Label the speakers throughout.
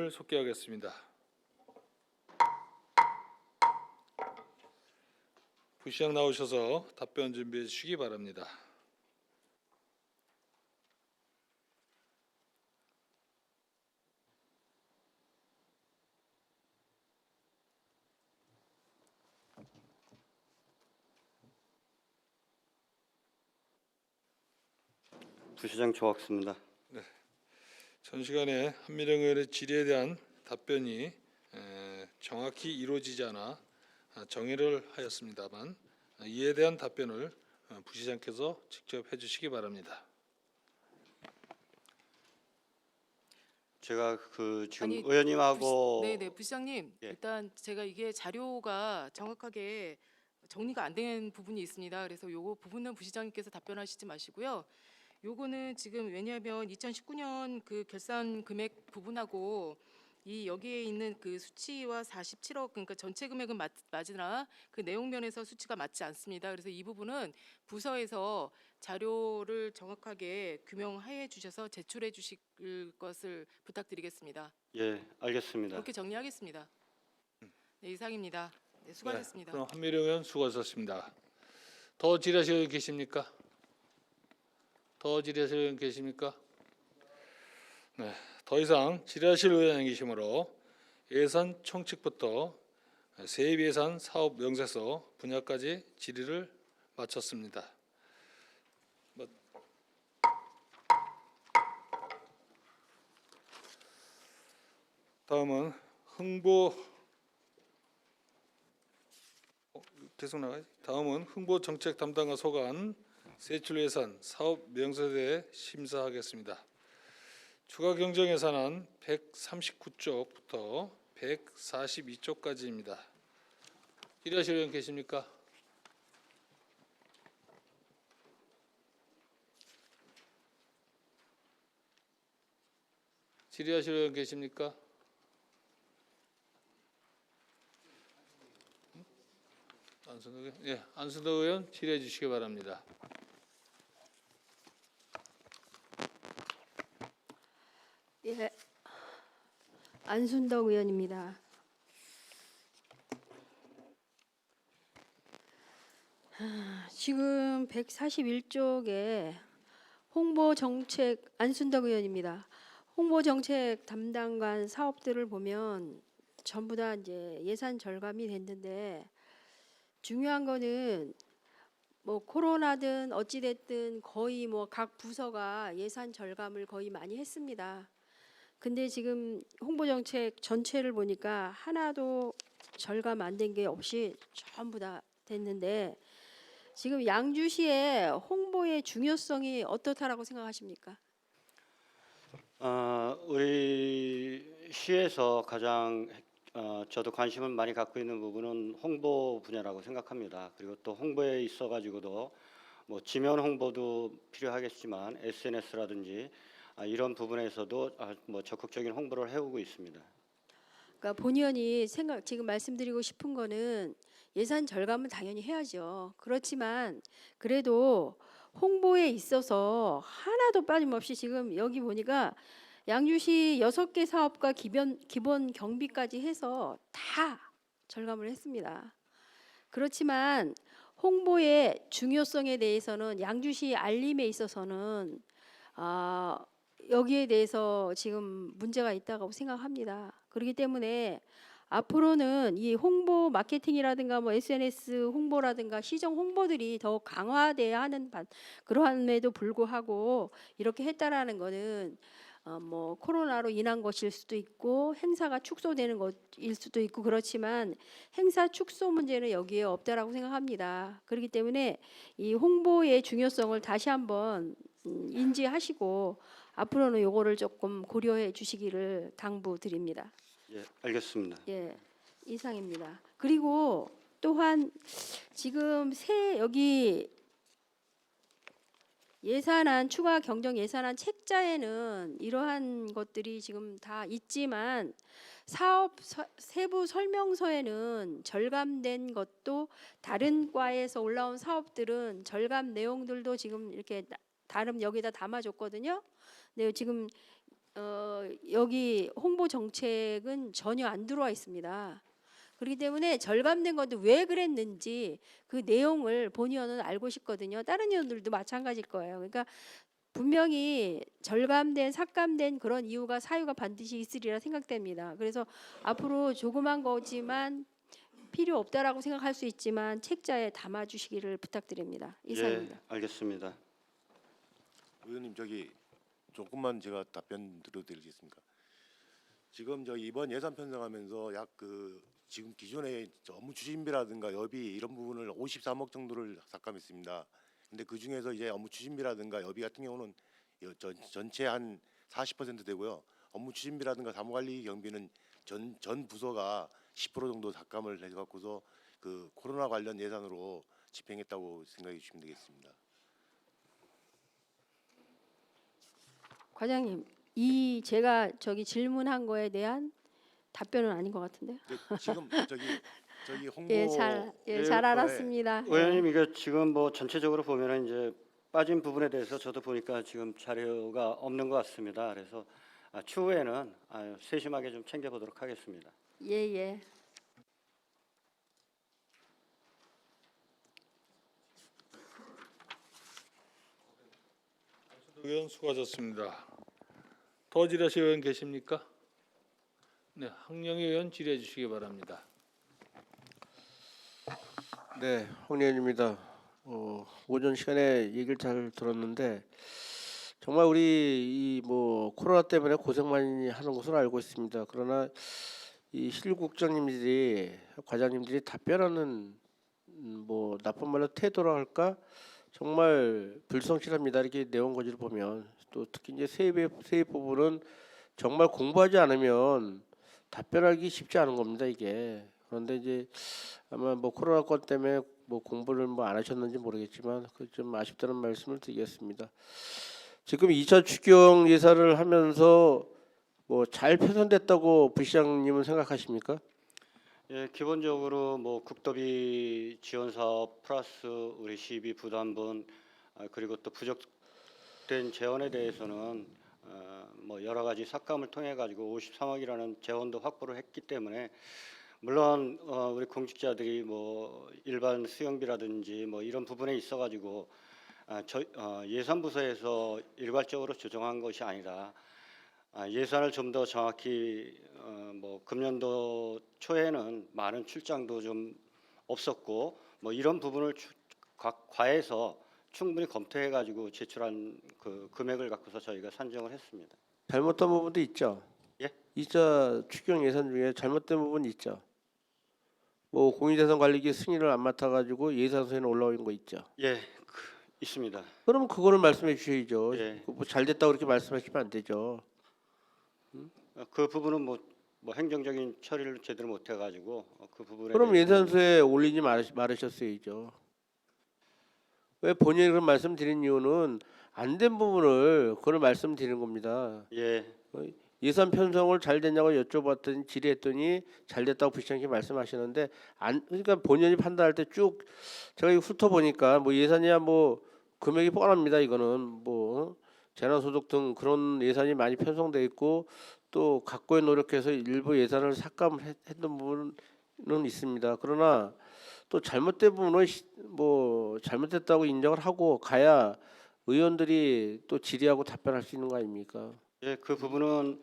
Speaker 1: 부시장님을 속개하겠습니다. 부시장 나오셔서 답변 준비해 주시기 바랍니다.
Speaker 2: 부시장 조학수입니다.
Speaker 1: 전 시간에 한미령 의원의 질의에 대한 답변이 정확히 이루어지지 않아 정의를 하였습니다만 이에 대한 답변을 부시장께서 직접 해주시기 바랍니다.
Speaker 2: 제가 지금
Speaker 3: 아니,
Speaker 2: 의원님하고
Speaker 3: 네네 부시장님
Speaker 2: 예.
Speaker 3: 일단 제가 이게 자료가 정확하게 정리가 안 된 부분이 있습니다. 그래서 요거 부분은 부시장님께서 답변하시지 마시고요. 요거는 지금 왜냐하면 2019년 그 결산 금액 부분하고 이 여기에 있는 그 수치와 47억 그러니까 전체 금액은 맞으나 그 내용면에서 수치가 맞지 않습니다. 그래서 이 부분은 부서에서 자료를 정확하게 규명해 주셔서 제출해 주실 것을 부탁드리겠습니다.
Speaker 2: 예, 알겠습니다.
Speaker 3: 그렇게 정리하겠습니다. 네, 이상입니다. 네, 수고하셨습니다.
Speaker 1: 그럼 한미령 의원 수고하셨습니다. 더 질의하실 의원 계십니까? 더 질의하실 의원 계십니까? 네, 더 이상 질의하실 의원이 계시므로 예산 총칙부터 세입예산 사업 명세서 분야까지 질의를 마쳤습니다. 다음은 계속 나가요. 다음은 흥보 정책 담당과 소관 세출 예산 사업 명세서에 대해 심사하겠습니다. 추가 경정 예산안 139쪽부터 142쪽까지입니다. 질의하실 의원 계십니까? 질의하실 의원 계십니까? 안순덕 의원, 예, 안순덕 의원 질의해 주시기 바랍니다.
Speaker 4: 예, 안순덕 의원입니다. 지금 141쪽에 홍보정책 안순덕 의원입니다. 홍보정책 담당관 사업들을 보면 전부 다 이제 예산 절감이 됐는데 중요한 거는 뭐 코로나든 어찌 됐든 거의 뭐 각 부서가 예산 절감을 거의 많이 했습니다. 근데 지금 홍보정책 전체를 보니까 하나도 절감 안 된 게 없이 전부 다 됐는데 지금 양주시의 홍보의 중요성이 어떻다라고 생각하십니까?
Speaker 2: 우리 시에서 가장 저도 관심을 많이 갖고 있는 부분은 홍보 분야라고 생각합니다. 그리고 또 홍보에 있어 가지고도 뭐 지면 홍보도 필요하겠지만 SNS라든지 이런 부분에서도 뭐 적극적인 홍보를 해오고 있습니다.
Speaker 4: 그러니까 본의원이 지금 말씀드리고 싶은 거는 예산 절감은 당연히 해야죠. 그렇지만 그래도 홍보에 있어서 하나도 빠짐없이 지금 여기 보니까 양주시 6개 사업과 기본 경비까지 해서 다 절감을 했습니다. 그렇지만 홍보의 중요성에 대해서는 양주시 알림에 있어서는 여기에 대해서 지금 문제가 있다고 생각합니다. 그렇기 때문에 앞으로는 이 홍보 마케팅이라든가 뭐 SNS 홍보라든가 시정 홍보들이 더 강화돼야 하는 그러함에도 불구하고 이렇게 했다라는 거는 뭐 코로나로 인한 것일 수도 있고 행사가 축소되는 것일 수도 있고 그렇지만 행사 축소 문제는 여기에 없다라고 생각합니다. 그렇기 때문에 이 홍보의 중요성을 다시 한번 인지하시고 앞으로는 요거를 조금 고려해 주시기를 당부드립니다.
Speaker 2: 예, 알겠습니다.
Speaker 4: 예, 이상입니다. 그리고 또한 지금 여기 예산안 추가 경정 예산안 책자에는 이러한 것들이 지금 다 있지만 사업 세부 설명서에는 절감된 것도 다른 과에서 올라온 사업들은 절감 내용들도 지금 이렇게 다름 여기다 담아줬거든요. 네, 지금 여기 홍보 정책은 전혀 안 들어와 있습니다. 그렇기 때문에 절감된 건데 왜 그랬는지 그 내용을 본 의원은 알고 싶거든요. 다른 의원들도 마찬가지일 거예요. 그러니까 분명히 절감된 삭감된 그런 이유가 사유가 반드시 있으리라 생각됩니다. 그래서 앞으로 조그만 거지만 필요 없다라고 생각할 수 있지만 책자에 담아주시기를 부탁드립니다. 이상입니다.
Speaker 2: 예, 알겠습니다.
Speaker 5: 의원님 저기 조금만 제가 답변 드려도 되겠습니까? 지금 저 이번 예산 편성하면서 약 지금 기존의 업무 추진비라든가 여비 이런 부분을 53억 정도를 삭감했습니다. 근데 그 중에서 이제 업무 추진비라든가 여비 같은 경우는 전체 한 40% 되고요. 업무 추진비라든가 사무관리 경비는 전 부서가 10% 정도 삭감을 해갖고서 그 코로나 관련 예산으로 집행했다고 생각해 주시면 되겠습니다.
Speaker 4: 과장님, 이 제가 저기 질문한 거에 대한 답변은 아닌 것 같은데요.
Speaker 5: 근데 지금 저기 홍보
Speaker 4: 잘
Speaker 2: 예,
Speaker 4: 알았습니다.
Speaker 2: 의원님 이게 지금 뭐 전체적으로 보면은 이제 빠진 부분에 대해서 저도 보니까 지금 자료가 없는 것 같습니다. 그래서 추후에는 세심하게 좀 챙겨보도록 하겠습니다.
Speaker 4: 예.
Speaker 1: 의원 수고하셨습니다. 더 질의하실 의원 계십니까? 네, 황영희 의원 질의해 주시기 바랍니다.
Speaker 6: 네, 황 의원입니다. 오전 시간에 얘기를 잘 들었는데 정말 우리 이 뭐 코로나 때문에 고생 많이 하는 것으로 알고 있습니다. 그러나 이 실국장님들이 과장님들이 답변하는 뭐 나쁜 말로 태도라 할까 정말 불성실합니다. 이렇게 내용 거지를 보면 또 특히 이제 세입 부분은 정말 공부하지 않으면 답변하기 쉽지 않은 겁니다. 이게 그런데 이제 아마 뭐 코로나 건 때문에 뭐 공부를 뭐 안 하셨는지 모르겠지만 그 좀 아쉽다는 말씀을 드리겠습니다. 지금 2차 추경 예산을 하면서 뭐 잘 편성됐다고 부시장님은 생각하십니까?
Speaker 2: 예, 기본적으로 뭐 국도비 지원 사업 플러스 우리 시비 부담분 그리고 또 부족된 재원에 대해서는 뭐 여러 가지 삭감을 통해 가지고 53억이라는 재원도 확보를 했기 때문에 물론 우리 공직자들이 뭐 일반 수영비라든지 뭐 이런 부분에 있어 가지고 예산부서에서 일괄적으로 조정한 것이 아니라 예산을 좀 더 정확히 뭐 금년도 초에는 많은 출장도 좀 없었고 뭐 이런 부분을 과에서 충분히 검토해 가지고 제출한 그 금액을 갖고서 저희가 산정을 했습니다.
Speaker 6: 잘못된 부분도 있죠.
Speaker 2: 예?
Speaker 6: 2차 추경 예산 중에 잘못된 부분이 있죠. 뭐 공유재산관리기 승인을 안 맡아가지고 예산서에는 올라온 거 있죠.
Speaker 2: 예, 있습니다.
Speaker 6: 그러면 그거를 말씀해 주셔야죠.
Speaker 2: 예.
Speaker 6: 뭐 잘됐다고 그렇게 말씀하시면 안 되죠.
Speaker 2: 그 부분은 뭐 행정적인 처리를 제대로 못 해가지고 그 부분에
Speaker 6: 그럼
Speaker 2: 대해서는-
Speaker 6: 예산서에 올리지 말으셨어야죠. 왜 본인이 그런 말씀드린 이유는 안 된 부분을 그걸 말씀드리는 겁니다.
Speaker 2: 예,
Speaker 6: 예산 편성을 잘 됐냐고 여쭤봤더니 질의했더니 잘 됐다고 부시장님께 말씀하시는데 그러니까 본인이 판단할 때 쭉 제가 이거 훑어보니까 뭐 예산이야 뭐 금액이 뻔합니다. 이거는 뭐 재난소득 등 그런 예산이 많이 편성돼 있고 또 각고에 노력해서 일부 예산을 삭감했던 부분은 있습니다. 그러나 또 잘못된 부분은 뭐 잘못됐다고 인정을 하고 가야 의원들이 또 질의하고 답변할 수 있는 거 아닙니까?
Speaker 2: 예, 그 부분은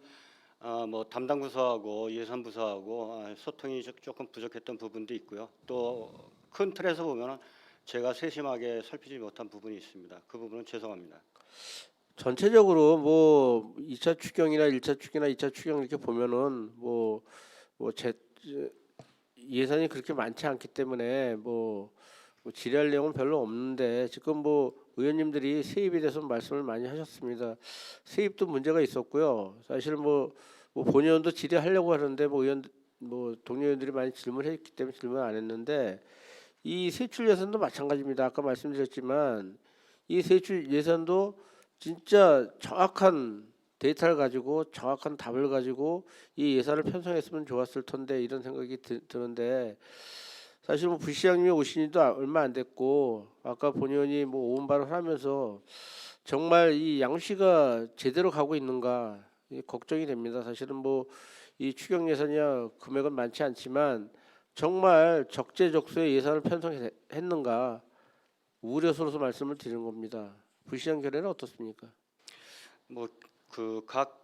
Speaker 2: 뭐 담당 부서하고 예산 부서하고 소통이 조금 부족했던 부분도 있고요. 또 큰 틀에서 보면은 제가 세심하게 살피지 못한 부분이 있습니다. 그 부분은 죄송합니다.
Speaker 6: 전체적으로 뭐 2차 추경이나 1차 추경이나 2차 추경 이렇게 보면은 예산이 그렇게 많지 않기 때문에 뭐 질의할 내용은 별로 없는데 지금 뭐 의원님들이 세입에 대해서 말씀을 많이 하셨습니다. 세입도 문제가 있었고요. 사실 뭐 본의원도 질의하려고 하는데 동료 의원들이 많이 질문했기 때문에 질문 안 했는데 이 세출 예산도 마찬가지입니다. 아까 말씀드렸지만 이 세출 예산도 진짜 정확한 데이터를 가지고 정확한 답을 가지고 이 예산을 편성했으면 좋았을 텐데 이런 생각이 드는데 사실 뭐 부시장님이 오신 지도 얼마 안 됐고 아까 본 의원이 뭐 오은 발언하면서 정말 이 양시가 제대로 가고 있는가 걱정이 됩니다. 사실은 뭐 이 추경 예산이야 금액은 많지 않지만 정말 적재적소에 예산을 편성했는가 우려스러워서 말씀을 드리는 겁니다. 부시장 견해는 어떻습니까?
Speaker 2: 뭐 그 각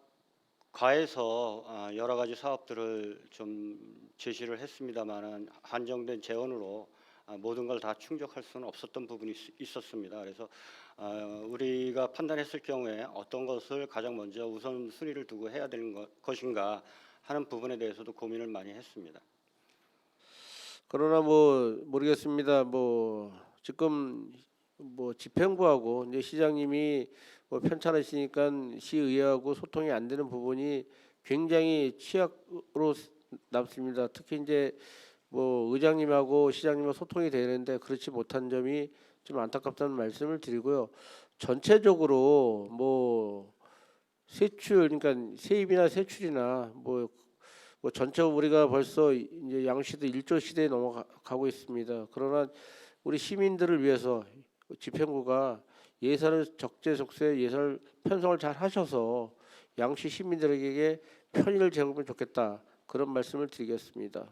Speaker 2: 과에서 여러 가지 사업들을 좀 제시를 했습니다만은 한정된 재원으로 모든 걸 다 충족할 수는 없었던 부분이 있었습니다. 그래서 우리가 판단했을 경우에 어떤 것을 가장 먼저 우선순위를 두고 해야 되는 것인가 하는 부분에 대해서도 고민을 많이 했습니다.
Speaker 6: 그러나 뭐 모르겠습니다. 뭐 지금 뭐 집행부하고 이제 시장님이 뭐 편찮으시니까 시의회하고 소통이 안 되는 부분이 굉장히 취약으로 남습니다. 특히 이제 뭐 의장님하고 시장님하고 소통이 되는데 그렇지 못한 점이 좀 안타깝다는 말씀을 드리고요. 전체적으로 뭐 세출 그러니까 세입이나 세출이나 뭐 전체 우리가 벌써 이제 양시대 1조 시대에 넘어가고 있습니다. 그러나 우리 시민들을 위해서 집행부가 예산을 적재적소에 예산을 편성을 잘 하셔서 양시 시민들에게 편의를 제공하면 좋겠다 그런 말씀을 드리겠습니다.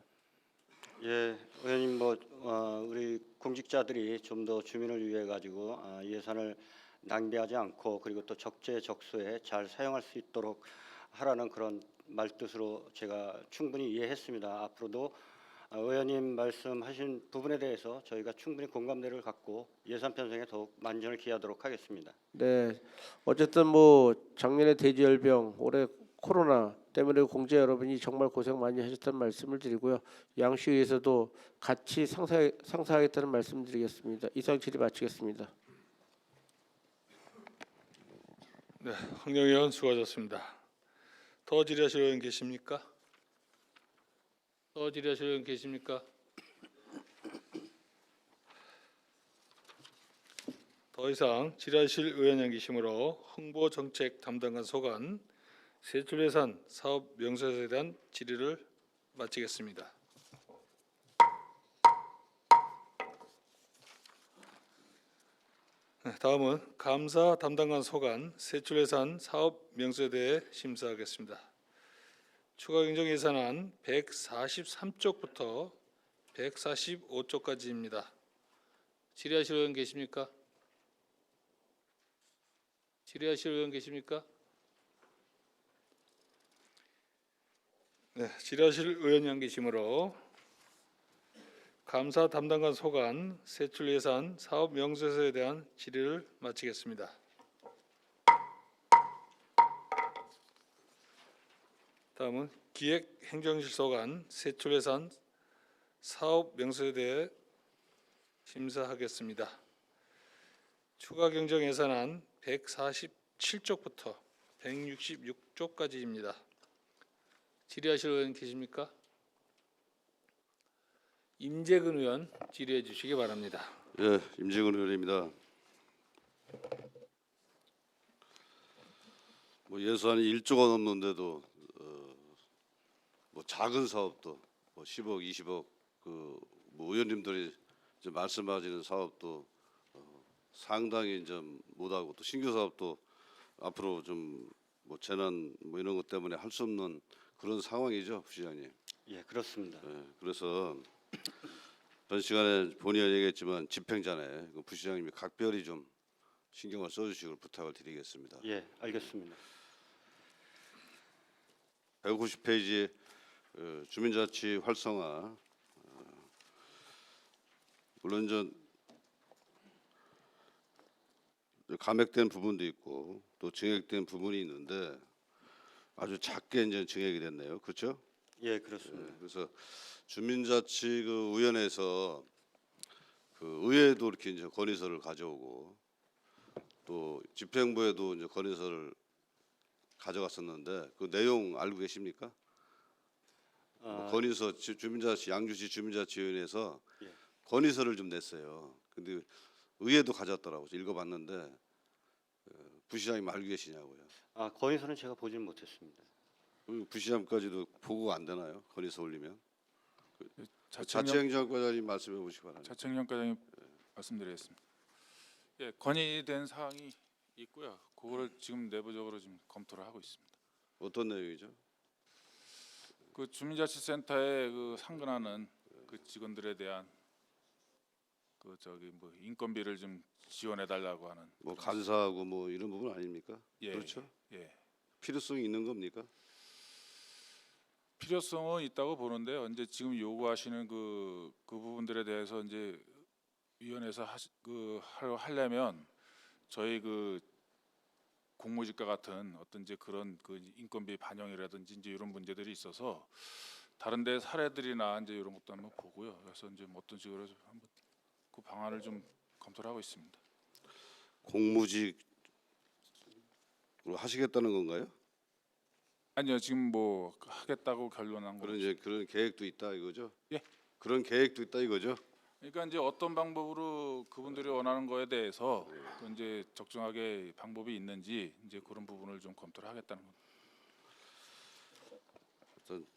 Speaker 2: 예, 의원님 우리 공직자들이 좀 더 주민을 위해 가지고 예산을 낭비하지 않고 그리고 또 적재적소에 잘 사용할 수 있도록 하라는 그런 말뜻으로 제가 충분히 이해했습니다. 앞으로도 의원님 말씀하신 부분에 대해서 저희가 충분히 공감대를 갖고 예산 편성에 더욱 만전을 기하도록 하겠습니다.
Speaker 6: 네, 어쨌든 뭐 작년에 돼지열병, 올해 코로나 때문에 공직자 여러분이 정말 고생 많이 하셨다는 말씀을 드리고요. 양시에서도 같이 상사하겠다는 말씀드리겠습니다. 이상 질의 마치겠습니다.
Speaker 1: 네, 황영 의원 수고하셨습니다. 더 질의하실 의원 계십니까? 더 질의하실 의원 계십니까? 더 이상 질의하실 의원이 안 계시므로 홍보정책 담당관 소관 세출예산 사업 명세서에 대한 질의를 마치겠습니다. 네, 다음은 감사 담당관 소관 세출예산 사업 명세에 대해 심사하겠습니다. 추가경정예산안 143쪽부터 145쪽까지입니다. 질의하실 의원 계십니까? 질의하실 의원 계십니까? 네, 질의하실 의원이 안 계시므로 감사 담당관 소관 세출예산 사업 명세서에 대한 질의를 마치겠습니다. 다음은 기획행정실 소관 세출예산 사업 명세에 대해 심사하겠습니다. 추가경정예산안 147쪽부터 166쪽까지입니다. 질의하실 의원 계십니까? 임재근 의원 질의해 주시기 바랍니다.
Speaker 7: 예, 임재근 의원입니다. 뭐 예산이 1조가 넘는데도 뭐 작은 사업도 뭐 10억, 20억 뭐 의원님들이 이제 말씀하시는 사업도 상당히 좀 못하고 또 신규 사업도 앞으로 좀 뭐 재난 뭐 이런 것 때문에 할 수 없는 그런 상황이죠, 부시장님.
Speaker 2: 예, 그렇습니다.
Speaker 7: 예, 그래서 전 시간에 본의가 얘기했지만 집행자네 그 부시장님이 각별히 좀 신경을 써주시길 부탁을 드리겠습니다.
Speaker 2: 예, 알겠습니다.
Speaker 7: 150페이지 주민자치 활성화 물론 전 감액된 부분도 있고 또 증액된 부분이 있는데 아주 작게 이제 증액이 됐네요. 그렇죠?
Speaker 2: 예, 그렇습니다.
Speaker 7: 그래서 주민자치 그 위원회에서 그 의회도 이렇게 이제 건의서를 가져오고 또 집행부에도 이제 건의서를 가져갔었는데 그 내용 알고 계십니까? 건의서 주민자치 양주시 주민자치위원회에서
Speaker 2: 예.
Speaker 7: 건의서를 좀 냈어요. 근데 의회도 가졌더라고요. 읽어봤는데 부시장님 알고 계시냐고요.
Speaker 2: 건의서는 제가 보지는 못했습니다.
Speaker 7: 부시장까지도 보고가 안 되나요? 건의서 올리면
Speaker 8: 자청령
Speaker 7: 자치행정과장님 말씀해 보시기 바랍니다.
Speaker 8: 자청령과장님 말씀드리겠습니다. 예, 건의된 사항이 있고요. 그거를 지금 내부적으로 지금 검토를 하고 있습니다.
Speaker 7: 어떤 내용이죠?
Speaker 8: 그 주민자치센터에 그 상근하는 그 직원들에 대한 그 저기 뭐 인건비를 좀 지원해 달라고 하는
Speaker 7: 뭐
Speaker 8: 그런
Speaker 7: 간사하고 뭐 이런 부분 아닙니까?
Speaker 8: 예,
Speaker 7: 그렇죠?
Speaker 8: 예.
Speaker 7: 필요성이 있는 겁니까?
Speaker 8: 필요성은 있다고 보는데요. 이제 지금 요구하시는 그 부분들에 대해서 이제 위원회에서 하려면 저희 그 공무집과 같은 어떤 이제 그런 그 인건비 반영이라든지 이제 이런 문제들이 있어서 다른데 사례들이나 이제 이런 것도 한번 보고요. 그래서 이제 뭐 어떤 식으로 한번 그 방안을 좀 검토를 하고 있습니다.
Speaker 7: 공무직으로 하시겠다는 건가요?
Speaker 8: 아니요, 지금 뭐 하겠다고 결론한 거.
Speaker 7: 그런 이제 그런 계획도 있다 이거죠?
Speaker 8: 예.
Speaker 7: 그런 계획도 있다 이거죠?
Speaker 8: 그러니까 이제 어떤 방법으로 그분들이 원하는 거에 대해서 그 이제 적정하게 방법이 있는지 이제 그런 부분을 좀 검토를 하겠다는 겁니다.
Speaker 7: 어떤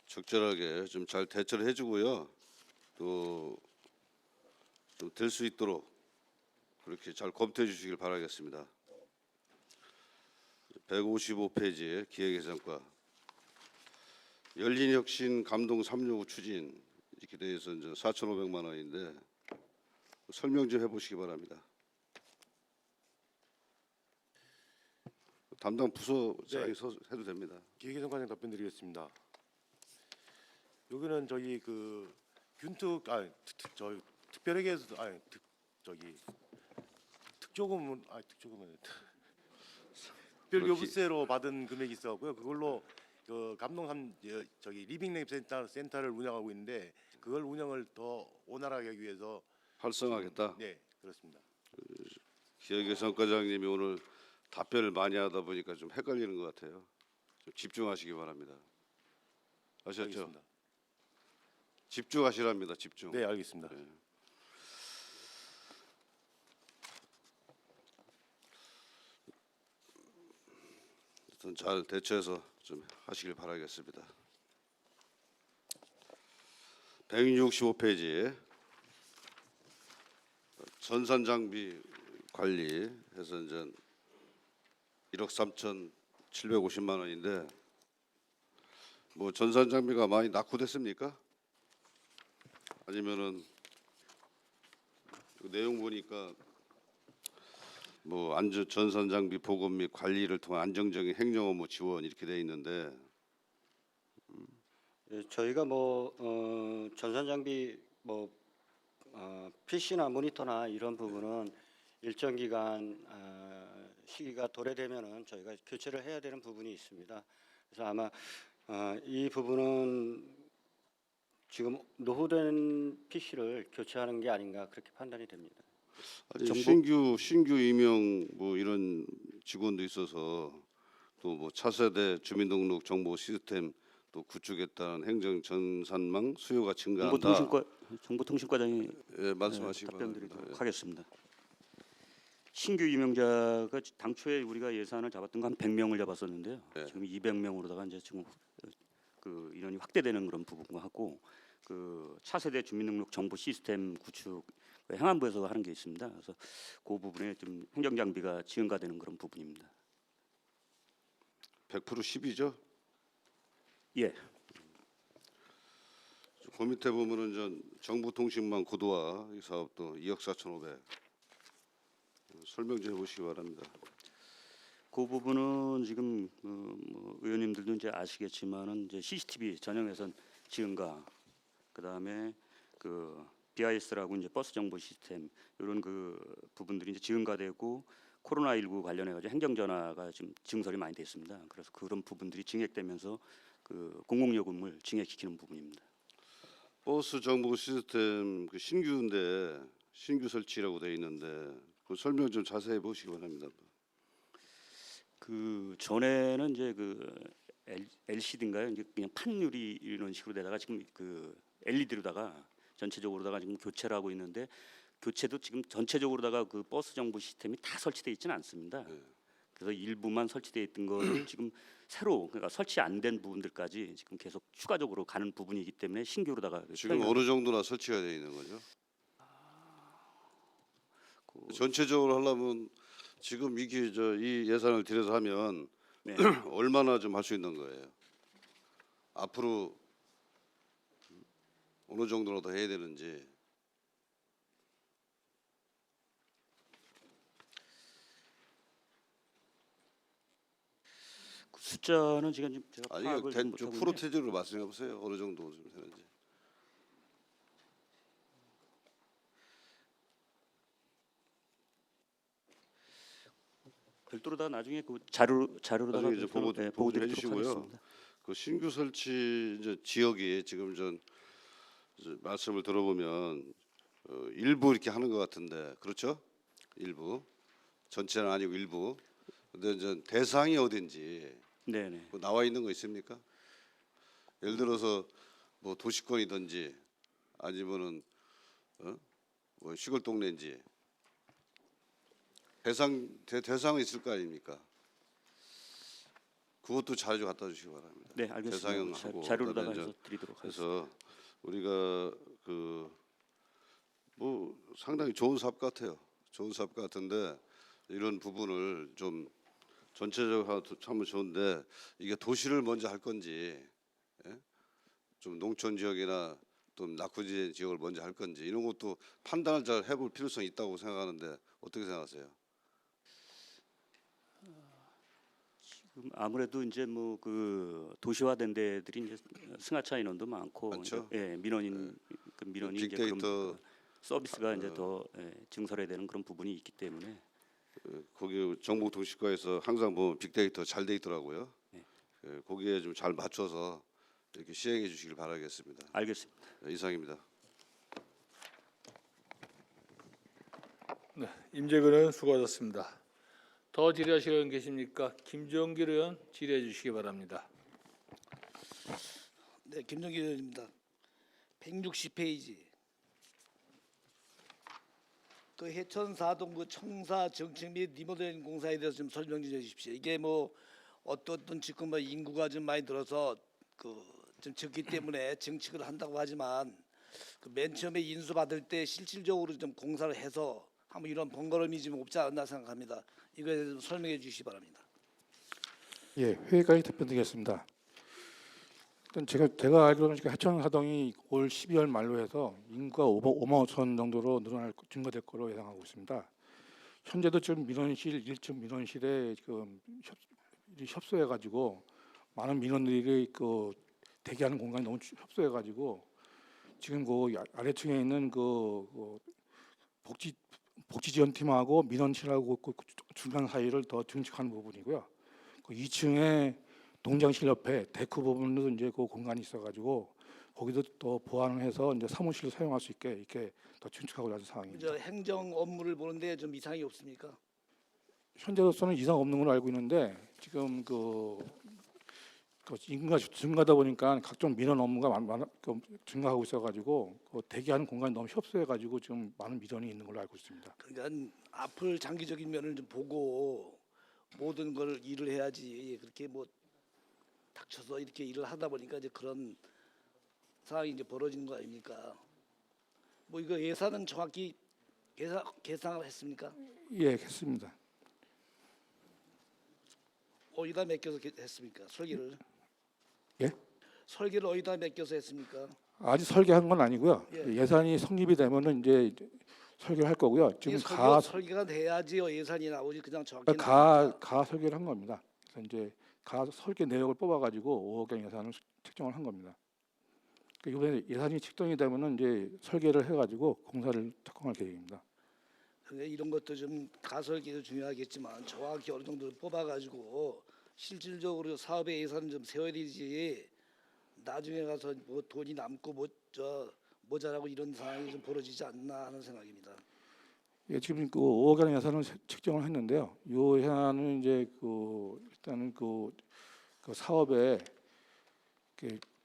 Speaker 7: 적절하게 좀 잘 대처를 해주고요. 또 좀 될 수 있도록 그렇게 잘 검토해 주시길 바라겠습니다. 155페이지의 기획예산과 열린혁신 감동 365 추진 이렇게 대해서 이제 4,500만 원인데 설명 좀 해보시기 바랍니다. 담당 부서장이 해도 됩니다.
Speaker 5: 기획예산과장 답변드리겠습니다. 여기는 저기 그 저희 특별회계에서 특조금은 특별교부세로 받은 금액이 있었고요. 그걸로 그 감동 저기 리빙랩 센터를 운영하고 있는데 그걸 운영을 더 원활하게 하기 위해서
Speaker 7: 활성화하겠다.
Speaker 5: 네, 그렇습니다.
Speaker 7: 기획예산과장님이 오늘 답변을 많이 하다 보니까 좀 헷갈리는 것 같아요. 좀 집중하시기 바랍니다. 아셨죠?
Speaker 5: 알겠습니다.
Speaker 7: 집중하시랍니다. 집중.
Speaker 5: 네, 알겠습니다.
Speaker 7: 네. 하여튼 잘 대처해서 좀 하시길 바라겠습니다. 165페이지 전산 장비 관리해서 이제 1억 3,750만 원인데 뭐 전산 장비가 많이 낙후됐습니까? 아니면은 그 내용 보니까 뭐 전산 장비 보급 및 관리를 통한 안정적인 행정 업무 지원 이렇게 돼 있는데
Speaker 2: 예, 저희가 뭐 전산 장비 뭐 PC나 모니터나 이런 부분은 일정 기간 시기가 도래되면은 저희가 교체를 해야 되는 부분이 있습니다. 그래서 아마 이 부분은 지금 노후된 PC를 교체하는 게 아닌가 그렇게 판단이 됩니다.
Speaker 7: 아니,
Speaker 2: 정부-
Speaker 7: 신규 임용 뭐 이런 직원도 있어서 또 뭐 차세대 주민등록 정보 시스템 또 구축했다는 행정 전산망 수요가 증가한다.
Speaker 9: 정보통신과장이
Speaker 7: 예, 말씀하시기
Speaker 9: 답변드리도록
Speaker 7: 바랍니다. 예.
Speaker 9: 하겠습니다. 신규 임용자가 당초에 우리가 예산을 잡았던 거 한 100명을 잡았었는데요.
Speaker 7: 네.
Speaker 9: 지금 200명으로다가 이제 지금 그 인원이 확대되는 그런 부분과 하고 그 차세대 주민등록 정보 시스템 구축 행안부에서 하는 게 있습니다. 그래서 그 부분에 좀 행정 장비가 증가되는 그런 부분입니다.
Speaker 7: 100% 10이죠?
Speaker 9: 예.
Speaker 7: 그 밑에 보면은 전 정보통신망 고도화 이 사업도 2억 4,500 설명 좀 해보시기 바랍니다.
Speaker 9: 그 부분은 지금 뭐 의원님들도 이제 아시겠지만은 이제 CCTV 전용 예산 지원과 그다음에 그 BIS라고 이제 버스 정보 시스템 이런 그 부분들이 이제 지원가되고 코로나19 관련해 가지고 행정 전화가 지금 증설이 많이 됐습니다. 그래서 그런 부분들이 증액되면서 그 공공요금을 증액시키는 부분입니다.
Speaker 7: 버스 정보 시스템 그 신규인데 신규 설치라고 돼 있는데 그 설명 좀 자세히 보시기 바랍니다.
Speaker 9: 그 전에는 이제 그 LCD인가요? 이제 그냥 판유리 이런 식으로 되다가 지금 그 LED로다가 전체적으로다가 지금 교체를 하고 있는데 교체도 지금 전체적으로다가 그 버스 정보 시스템이 다 설치되어 있지는 않습니다. 그래서 일부만 설치되어 있던 거를 지금 새로 그러니까 설치 안 된 부분들까지 지금 계속 추가적으로 가는 부분이기 때문에 신규로다가
Speaker 7: 지금 어느 정도나 설치가 되어 있는 거죠?
Speaker 9: 그
Speaker 7: 전체적으로 하려면 지금 이 예산을 들여서 하면
Speaker 9: 네.
Speaker 7: 얼마나 좀 할 수 있는 거예요? 앞으로 어느 정도로 더 해야 되는지.
Speaker 9: 그 숫자는 지금 좀 제가
Speaker 7: 아니
Speaker 9: 파악을
Speaker 7: 좀
Speaker 9: 못하고 있는데
Speaker 7: 프로테직으로 말씀해 보세요. 어느 정도 좀 되는지.
Speaker 9: 별도로 다 나중에 그 자료로다가
Speaker 7: 나중에 이제 보고
Speaker 9: 네,
Speaker 7: 보고 좀
Speaker 9: 보고드리도록
Speaker 7: 해주시고요.
Speaker 9: 하겠습니다.
Speaker 7: 그 신규 설치 이제 지역이 지금 전 이제 말씀을 들어보면 일부 이렇게 하는 것 같은데 그렇죠? 일부 전체는 아니고 일부. 근데 이제 대상이 어딘지
Speaker 9: 네네.
Speaker 7: 뭐 나와 있는 거 있습니까? 예를 들어서 뭐 도시권이든지 아니면은 뭐 시골 동네인지 대상은 있을 거 아닙니까? 그것도 자료 갖다 주시기 바랍니다.
Speaker 9: 네, 알겠습니다.
Speaker 7: 대상하고
Speaker 9: 자료로다가
Speaker 7: 그다음에
Speaker 9: 해서 드리도록 하겠습니다.
Speaker 7: 그래서 우리가 그 뭐 상당히 좋은 사업 같아요. 좋은 사업 같은데 이런 부분을 좀 전체적으로 하면 좋은데 이게 도시를 먼저 할 건지 예? 좀 농촌 지역이나 또 낙후지 지역을 먼저 할 건지 이런 것도 판단을 잘 해볼 필요성이 있다고 생각하는데 어떻게 생각하세요?
Speaker 9: 아무래도 이제 뭐 그 도시화된 데들이 이제 승하차 인원도 많고,
Speaker 7: 많죠?
Speaker 9: 예, 민원인 그 민원이 이제 그런
Speaker 7: 빅데이터
Speaker 9: 서비스가 이제 더 증설해야 되는 그런 부분이 있기 때문에
Speaker 7: 거기 정보통신과에서 항상 보면 빅데이터 잘 돼 있더라고요.
Speaker 9: 네.
Speaker 7: 거기에 좀 잘 맞춰서 이렇게 시행해 주시길 바라겠습니다.
Speaker 9: 알겠습니다.
Speaker 7: 이상입니다.
Speaker 1: 네, 임재근 의원 수고하셨습니다. 더 질의하실 의원 계십니까? 김종길 의원 질의해 주시기 바랍니다.
Speaker 10: 네, 김종길 의원입니다. 160페이지. 그 해천 사동구 청사 정책 및 리모델링 공사에 대해서 좀 설명 좀 해주십시오. 이게 뭐 어떤 지금 뭐 인구가 좀 많이 들어서 그 좀 적기 때문에 정책을 한다고 하지만 그 맨 처음에 인수 받을 때 실질적으로 좀 공사를 해서 한번 이런 번거로움이 좀 없지 않나 생각합니다. 이거에 대해서 좀 설명해 주시기 바랍니다.
Speaker 11: 예, 회의까지 답변드리겠습니다. 일단 제가 알기로는 지금 해천사동이 올 12월 말로 해서 인구가 5만 5천 정도로 증가될 거로 예상하고 있습니다. 현재도 지금 민원실 1층 민원실에 지금 협소해가지고 많은 민원들이 그 대기하는 공간이 너무 협소해가지고 지금 그 아래층에 있는 그 복지지원팀하고 민원실하고 그 중간 사이를 더 증축하는 부분이고요. 그 2층에 농장실 옆에 데크 부분도 이제 그 공간이 있어가지고 거기도 또 보완을 해서 이제 사무실로 사용할 수 있게 이렇게 더 증축하고 있는 상황입니다.
Speaker 10: 저 행정 업무를 보는데 좀 이상이 없습니까?
Speaker 11: 현재로서는 이상 없는 걸로 알고 있는데 지금 그 인구가 증가하다 보니까 각종 민원 업무가 증가하고 있어가지고 그 대기하는 공간이 너무 협소해가지고 지금 많은 민원이 있는 걸로 알고 있습니다.
Speaker 10: 그러니까 앞을 장기적인 면을 좀 보고 모든 걸 일을 해야지 그렇게 뭐 닥쳐서 이렇게 일을 하다 보니까 이제 그런 상황이 이제 벌어지는 거 아닙니까? 뭐 이거 예산은 정확히 계산을 했습니까?
Speaker 11: 예, 했습니다.
Speaker 10: 어디다 맡겨서 했습니까? 설계를?
Speaker 11: 예?
Speaker 10: 설계를 어디다 맡겨서 했습니까?
Speaker 11: 아직 설계한 건 아니고요.
Speaker 10: 예.
Speaker 11: 예산이 성립이 되면은 이제 설계를 할 거고요. 지금
Speaker 10: 이게 설계가 돼야지요 예산이 나오지 그냥 정확히
Speaker 11: 가 설계를 한 겁니다. 그래서 이제 가 설계 내역을 뽑아가지고 5억경 예산을 책정을 한 겁니다. 그러니까 이번에 예산이 책정이 되면은 이제 설계를 해가지고 공사를 착공할 계획입니다.
Speaker 10: 그러니까 이런 것도 좀 가설계도 중요하겠지만 정확히 어느 정도 뽑아가지고 실질적으로 사업의 예산을 좀 세워야 되지 나중에 가서 뭐 돈이 남고 모자라고 이런 상황이 좀 벌어지지 않나 하는 생각입니다.
Speaker 11: 예, 지금 그 5억경 예산을 책정을 했는데요. 이 예산은 이제 일단은 그 사업에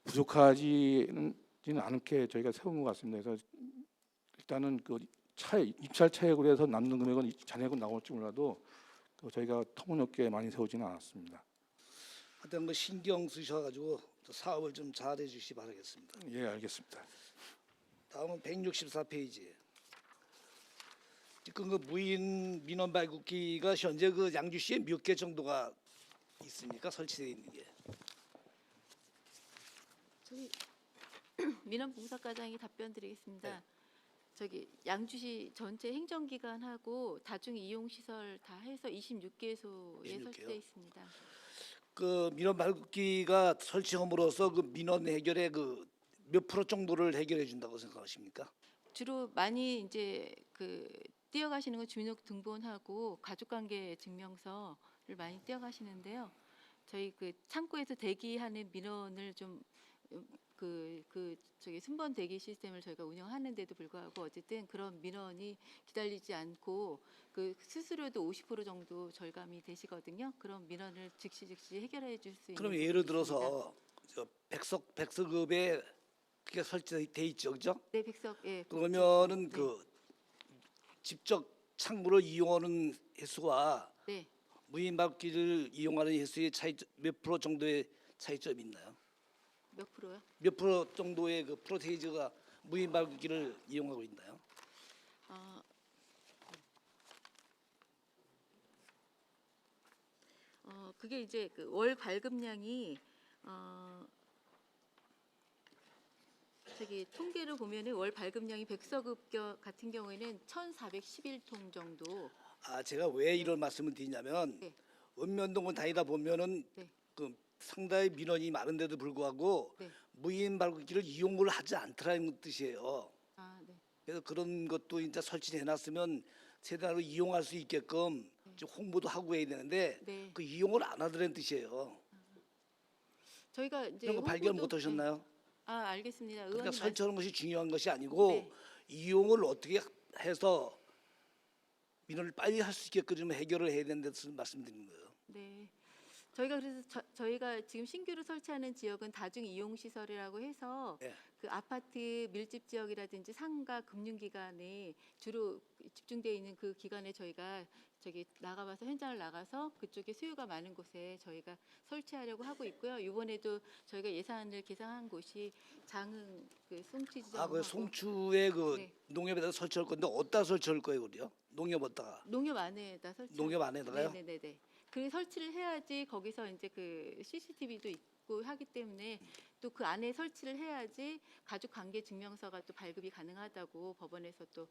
Speaker 11: 부족하지는 않게 저희가 세운 것 같습니다. 그래서 일단은 입찰 차액으로 해서 남는 금액은 잔액은 나올지 몰라도 저희가 터무니없게 많이 세우지는 않았습니다.
Speaker 10: 하여튼 그 신경 쓰셔가지고 사업을 좀 잘해 주시기 바라겠습니다.
Speaker 11: 예, 알겠습니다.
Speaker 10: 다음은 164페이지. 지금 그 무인 민원 발급기가 현재 그 양주시에 몇 개 정도가 있습니까? 설치되어 있는 게.
Speaker 12: 저희 민원봉사과장이 답변드리겠습니다.
Speaker 10: 네.
Speaker 12: 저기 양주시 전체 행정기관하고 다중 이용시설 다 해서 26개소에
Speaker 10: 26 개요?
Speaker 12: 설치되어 있습니다.
Speaker 10: 그 민원 발급기가 설치함으로써 그 민원 해결의 그 몇 프로 정도를 해결해 준다고 생각하십니까?
Speaker 12: 주로 많이 이제 그 뛰어가시는 건 주민등록등본하고 가족관계 증명서를 많이 뛰어가시는데요. 저희 그 창구에서 대기하는 민원을 좀 저기 순번 대기 시스템을 저희가 운영하는데도 불구하고 어쨌든 그런 민원이 기다리지 않고 그 수수료도 50% 정도 절감이 되시거든요. 그런 민원을 즉시 해결해 줄 수 있는.
Speaker 10: 그럼
Speaker 12: 부분이
Speaker 10: 예를
Speaker 12: 있습니다.
Speaker 10: 들어서 저 백석급에 그게 설치돼 있죠, 그죠?
Speaker 12: 네, 백석 예.
Speaker 10: 그러면은
Speaker 12: 네.
Speaker 10: 그 직접 창구를 이용하는 횟수와
Speaker 12: 네.
Speaker 10: 무인 발길을 이용하는 횟수의 차이 몇 프로 정도의 차이점이 있나요?
Speaker 12: 몇 프로요?
Speaker 10: 몇 프로 정도의 그 프로테이지가 무인 발길을 이용하고 있나요?
Speaker 12: 그게 이제 그 월 발급량이 저기 통계를 보면은 월 발급량이 백서급 같은 경우에는 1,411통 정도.
Speaker 10: 아, 제가 왜 이런 말씀을 드리냐면
Speaker 12: 네.
Speaker 10: 읍면동을 다니다 보면은
Speaker 12: 네.
Speaker 10: 그 상당히 민원이 많은데도 불구하고
Speaker 12: 네.
Speaker 10: 무인 발길을 이용을 하지 않더라는 뜻이에요.
Speaker 12: 아, 네.
Speaker 10: 그래서 그런 것도 이제 설치해 놨으면 세대로 이용할 수 있게끔 좀 홍보도 하고 해야 되는데
Speaker 12: 네.
Speaker 10: 그 이용을 안 하더라는 뜻이에요.
Speaker 12: 저희가 이제
Speaker 10: 그런 거 발견
Speaker 12: 홍보도-
Speaker 10: 못 하셨나요?
Speaker 12: 네. 아, 알겠습니다.
Speaker 10: 그러니까
Speaker 12: 의원님
Speaker 10: 설치하는 것이 중요한 것이 아니고
Speaker 12: 네.
Speaker 10: 이용을 어떻게 해서 민원을 빨리 할 수 있게끔 좀 해결을 해야 된다는 말씀드리는 거예요.
Speaker 12: 네. 저희가 그래서 저희가 지금 신규로 설치하는 지역은 다중 이용 시설이라고 해서
Speaker 10: 네.
Speaker 12: 그 아파트 밀집 지역이라든지 상가 금융기관에 주로 집중되어 있는 그 기관에 저희가 저기 나가봐서 현장을 나가서 그쪽에 수요가 많은 곳에 저희가 설치하려고 하고 있고요. 이번에도 저희가 예산을 계산한 곳이 장흥 그 송치 지점하고
Speaker 10: 그 송추에 그
Speaker 12: 네.
Speaker 10: 농협에다 설치할 건데 어디다 설치할 거예요, 그래요? 농협 어디다가?
Speaker 12: 농협 안에다 설치.
Speaker 10: 농협 안에다가요?
Speaker 12: 네네네. 그 설치를 해야지 거기서 이제 그 CCTV도 있고 하기 때문에 또 그 안에 설치를 해야지 가족 관계 증명서가 또 발급이 가능하다고 법원에서 또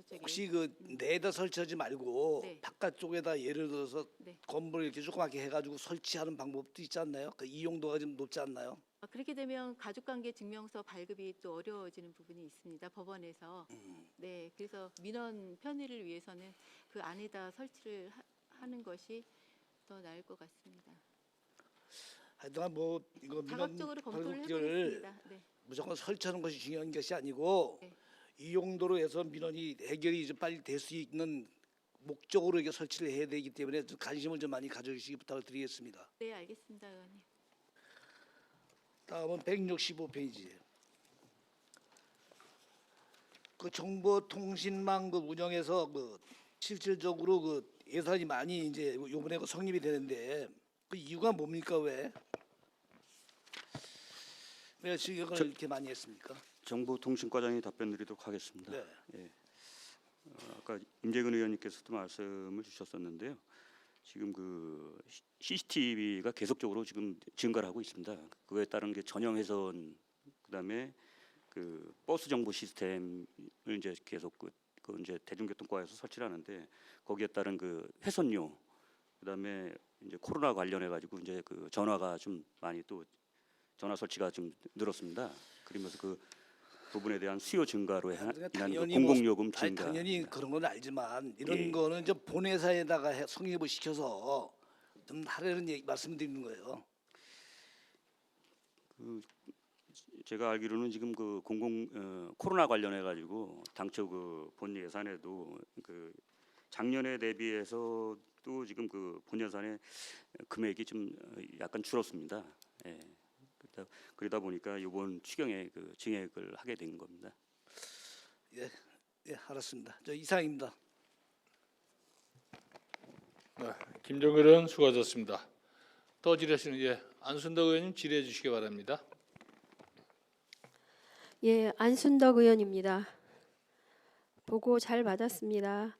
Speaker 12: 저기
Speaker 10: 혹시 그 내에다 설치하지 말고
Speaker 12: 네.
Speaker 10: 바깥 쪽에다 예를 들어서
Speaker 12: 네.
Speaker 10: 건물 이렇게 조그맣게 해가지고 설치하는 방법도 있지 않나요? 그 이용도가 좀 높지 않나요?
Speaker 12: 그렇게 되면 가족관계 증명서 발급이 또 어려워지는 부분이 있습니다. 법원에서. 네, 그래서 민원 편의를 위해서는 그 안에다 설치를 하는 것이 더 나을 것 같습니다.
Speaker 10: 하여튼 뭐 이거 민원
Speaker 12: 다각적으로 검토를
Speaker 10: 발급기를
Speaker 12: 해보겠습니다. 네.
Speaker 10: 무조건 설치하는 것이 중요한 것이 아니고
Speaker 12: 네.
Speaker 10: 이 용도로 해서 민원이 해결이 좀 빨리 될 수 있는 목적으로 이게 설치를 해야 되기 때문에 좀 관심을 좀 많이 가져주시기 부탁을 드리겠습니다.
Speaker 12: 네, 알겠습니다, 의원님.
Speaker 10: 다음은 165페이지. 그 정보통신망 그 운영에서 그 실질적으로 그 예산이 많이 이제 요번에 그 성립이 되는데 그 이유가 뭡니까 왜? 왜 지금 이걸 이렇게 많이 했습니까?
Speaker 9: 정보통신과장이 답변드리도록 하겠습니다.
Speaker 10: 네.
Speaker 9: 예. 아까 임재근 의원님께서도 말씀을 주셨었는데요. 지금 그 CCTV가 계속적으로 지금 증가를 하고 있습니다. 그에 따른 게 전형 훼손, 그다음에 그 버스 정보 시스템을 이제 계속 그 이제 대중교통과에서 설치를 하는데 거기에 따른 그 훼손료, 그다음에 이제 코로나 관련해 가지고 이제 그 전화가 좀 많이 또 전화 설치가 좀 늘었습니다. 그러면서 그 부분에 대한 수요 증가로 인한 그
Speaker 10: 당연히
Speaker 9: 공공요금
Speaker 10: 아니,
Speaker 9: 증가.
Speaker 10: 당연히 그런 건 알지만 이런
Speaker 9: 예.
Speaker 10: 거는 좀 본회사에다가 성립을 시켜서 좀 하려는 말씀드리는 거예요.
Speaker 9: 그 제가 알기로는 지금 그 코로나 관련해 가지고 당초 그 본 예산에도 그 작년에 대비해서 또 지금 그 본 예산의 금액이 좀 약간 줄었습니다. 예. 그러다 보니까 이번 추경에 그 증액을 하게 된 겁니다.
Speaker 10: 예, 알았습니다. 저 이상입니다.
Speaker 1: 네, 김정일 의원 수고하셨습니다. 더 질의하시는 안순덕 의원님 질의해 주시기 바랍니다.
Speaker 4: 예, 안순덕 의원입니다. 보고 잘 받았습니다.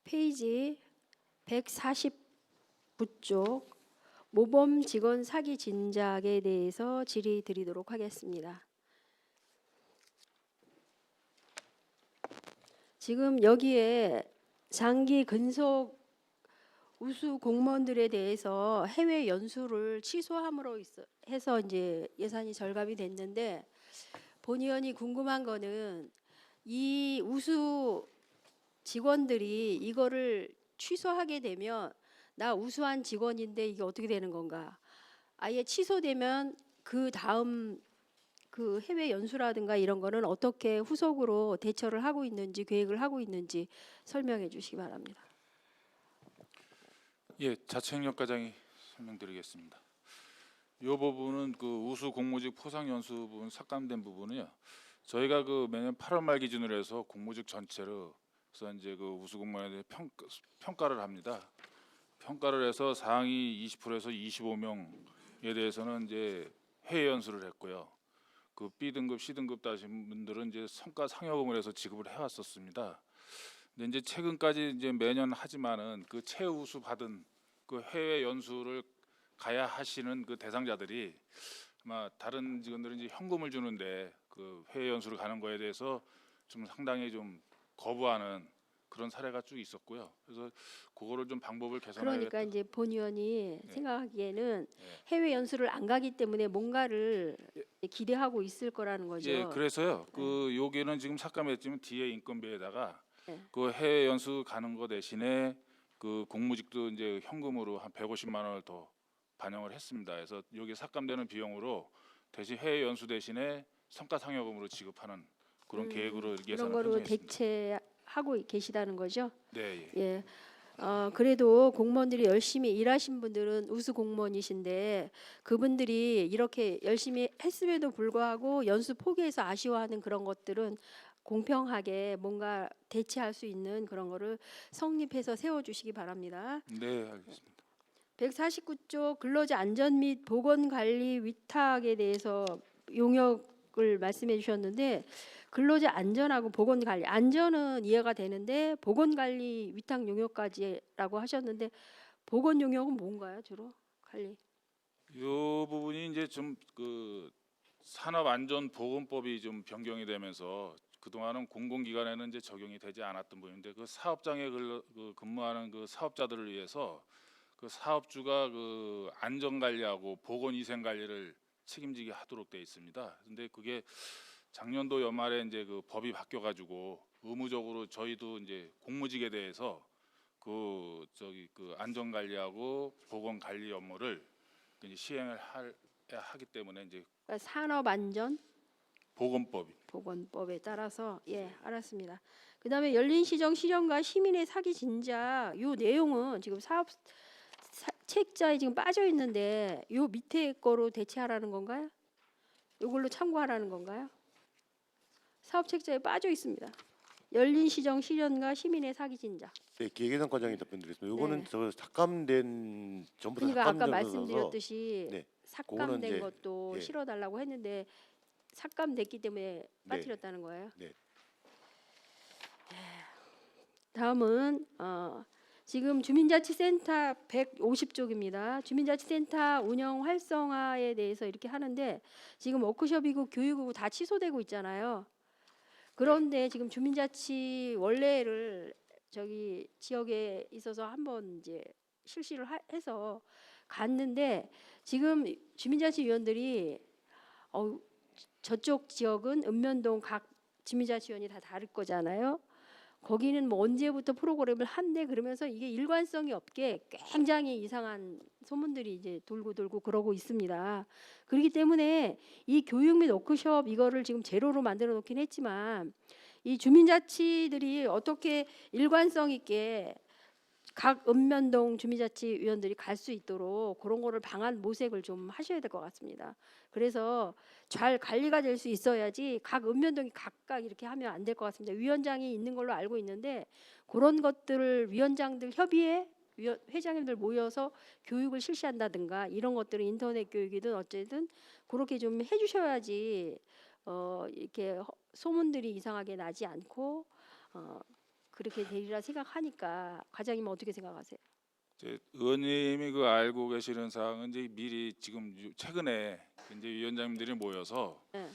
Speaker 4: 페이지 149쪽 모범 직원 사기 진작에 대해서 질의 드리도록 하겠습니다. 지금 여기에 장기 근속 우수 공무원들에 대해서 해외 연수를 취소함으로 해서 이제 예산이 절감이 됐는데 본 의원이 궁금한 거는 이 우수 직원들이 이거를 취소하게 되면 나 우수한 직원인데 이게 어떻게 되는 건가? 아예 취소되면 그 다음 그 해외 연수라든가 이런 거는 어떻게 후속으로 대처를 하고 있는지 계획을 하고 있는지 설명해 주시기 바랍니다.
Speaker 8: 예, 자청력 과장이 설명드리겠습니다. 이 부분은 그 우수 공무직 포상 연수 부분 삭감된 부분은요. 저희가 그 매년 8월 말 기준으로 해서 공무직 전체로 그래서 이제 그 우수 공무원에 대해 평가를 합니다. 평가를 해서 상위 20%에서 25명에 대해서는 이제 해외 연수를 했고요. 그 B등급, C등급 따신 분들은 이제 성과 상여금을 해서 지급을 해왔었습니다. 근데 이제 최근까지 이제 매년 하지만은 그 최우수 받은 그 해외 연수를 가야 하시는 그 대상자들이 아마 다른 직원들은 이제 현금을 주는데 그 해외 연수를 가는 거에 대해서 좀 상당히 좀 거부하는 그런 사례가 쭉 있었고요. 그래서 그거를 좀 방법을 개선하겠다.
Speaker 4: 그러니까 이제 본 의원이
Speaker 8: 네.
Speaker 4: 생각하기에는
Speaker 8: 네.
Speaker 4: 해외 연수를 안 가기 때문에 뭔가를 기대하고 있을 거라는 거죠.
Speaker 8: 예, 그래서요. 그 여기는 지금 삭감했지만 뒤에 인건비에다가
Speaker 4: 네.
Speaker 8: 그 해외 연수 가는 거 대신에 그 공무직도 이제 현금으로 한 150만 원을 더 반영을 했습니다. 그래서 여기 삭감되는 비용으로 대신 해외 연수 대신에 성과 상여금으로 지급하는 그런 계획으로
Speaker 4: 이런
Speaker 8: 예산을
Speaker 4: 거로
Speaker 8: 편성했습니다.
Speaker 4: 대체하고 계시다는 거죠.
Speaker 8: 네, 예.
Speaker 4: 예. 그래도 공무원들이 열심히 일하신 분들은 우수 공무원이신데 그분들이 이렇게 열심히 했음에도 불구하고 연수 포기해서 아쉬워하는 그런 것들은 공평하게 뭔가 대체할 수 있는 그런 거를 성립해서 세워주시기 바랍니다.
Speaker 8: 네, 알겠습니다.
Speaker 4: 149조 근로자 안전 및 보건 관리 위탁에 대해서 용역을 말씀해 주셨는데 근로자 안전하고 보건 관리 안전은 이해가 되는데 보건 관리 위탁 용역까지라고 하셨는데 보건 용역은 뭔가요 주로 관리?
Speaker 8: 이 부분이 이제 좀 그 산업안전보건법이 좀 변경이 되면서 그동안은 공공기관에는 이제 적용이 되지 않았던 부분인데 그 사업장에 근무하는 그 사업자들을 위해서 그 사업주가 그 안전 관리하고 보건 위생 관리를 책임지게 하도록 돼 있습니다. 근데 그게 작년도 연말에 이제 그 법이 바뀌어 가지고 의무적으로 저희도 이제 공무직에 대해서 그 안전 관리하고 보건 관리 업무를 이제 시행을 하기 때문에 이제
Speaker 4: 그러니까 산업안전
Speaker 8: 보건법이
Speaker 4: 보건법에 따라서 예 알았습니다. 그다음에 열린시정 실현과 시민의 사기 진작 요 내용은 지금 사업 책자에 지금 빠져 있는데 요 밑에 거로 대체하라는 건가요? 요걸로 참고하라는 건가요? 사업 책자에 빠져 있습니다. 열린시정 실현과 시민의 사기 진작.
Speaker 5: 네, 기획예산 과장이 답변드리겠습니다. 요거는
Speaker 4: 네.
Speaker 5: 저 삭감된 전부 다
Speaker 4: 그러니까 아까
Speaker 5: 삭감된 거라서
Speaker 4: 말씀드렸듯이
Speaker 5: 네,
Speaker 4: 삭감된
Speaker 5: 그거는 이제,
Speaker 4: 것도
Speaker 5: 예.
Speaker 4: 실어달라고 했는데 삭감됐기 때문에 빠뜨렸다는 거예요.
Speaker 5: 네.
Speaker 4: 다음은 지금 주민자치센터 150쪽입니다. 주민자치센터 운영 활성화에 대해서 이렇게 하는데 지금 워크숍이고 교육이고 다 취소되고 있잖아요. 그런데 지금 주민자치 원래를 저기 지역에 있어서 한번 이제 실시를 해서 갔는데 지금 주민자치위원들이 저쪽 지역은 읍면동 각 주민자치위원이 다 다를 거잖아요. 거기는 뭐 언제부터 프로그램을 한대 그러면서 이게 일관성이 없게 굉장히 이상한 소문들이 이제 돌고 그러고 있습니다. 그렇기 때문에 이 교육 및 워크숍 이거를 지금 제로로 만들어 놓긴 했지만 이 주민자치들이 어떻게 일관성 있게 각 읍면동 주민자치위원들이 갈 수 있도록 그런 거를 방안 모색을 좀 하셔야 될 것 같습니다. 그래서 잘 관리가 될 수 있어야지 각 읍면동이 각각 이렇게 하면 안 될 것 같습니다. 위원장이 있는 걸로 알고 있는데 그런 것들을 위원장들 협의회 회장님들 모여서 교육을 실시한다든가 이런 것들은 인터넷 교육이든 어쨌든 그렇게 좀 해주셔야지 이렇게 소문들이 이상하게 나지 않고 그렇게 되리라 생각하니까 과장님은 어떻게 생각하세요?
Speaker 8: 이제 의원님이 그 알고 계시는 사항은 이제 미리 지금 최근에 이제 위원장님들이 모여서
Speaker 4: 네.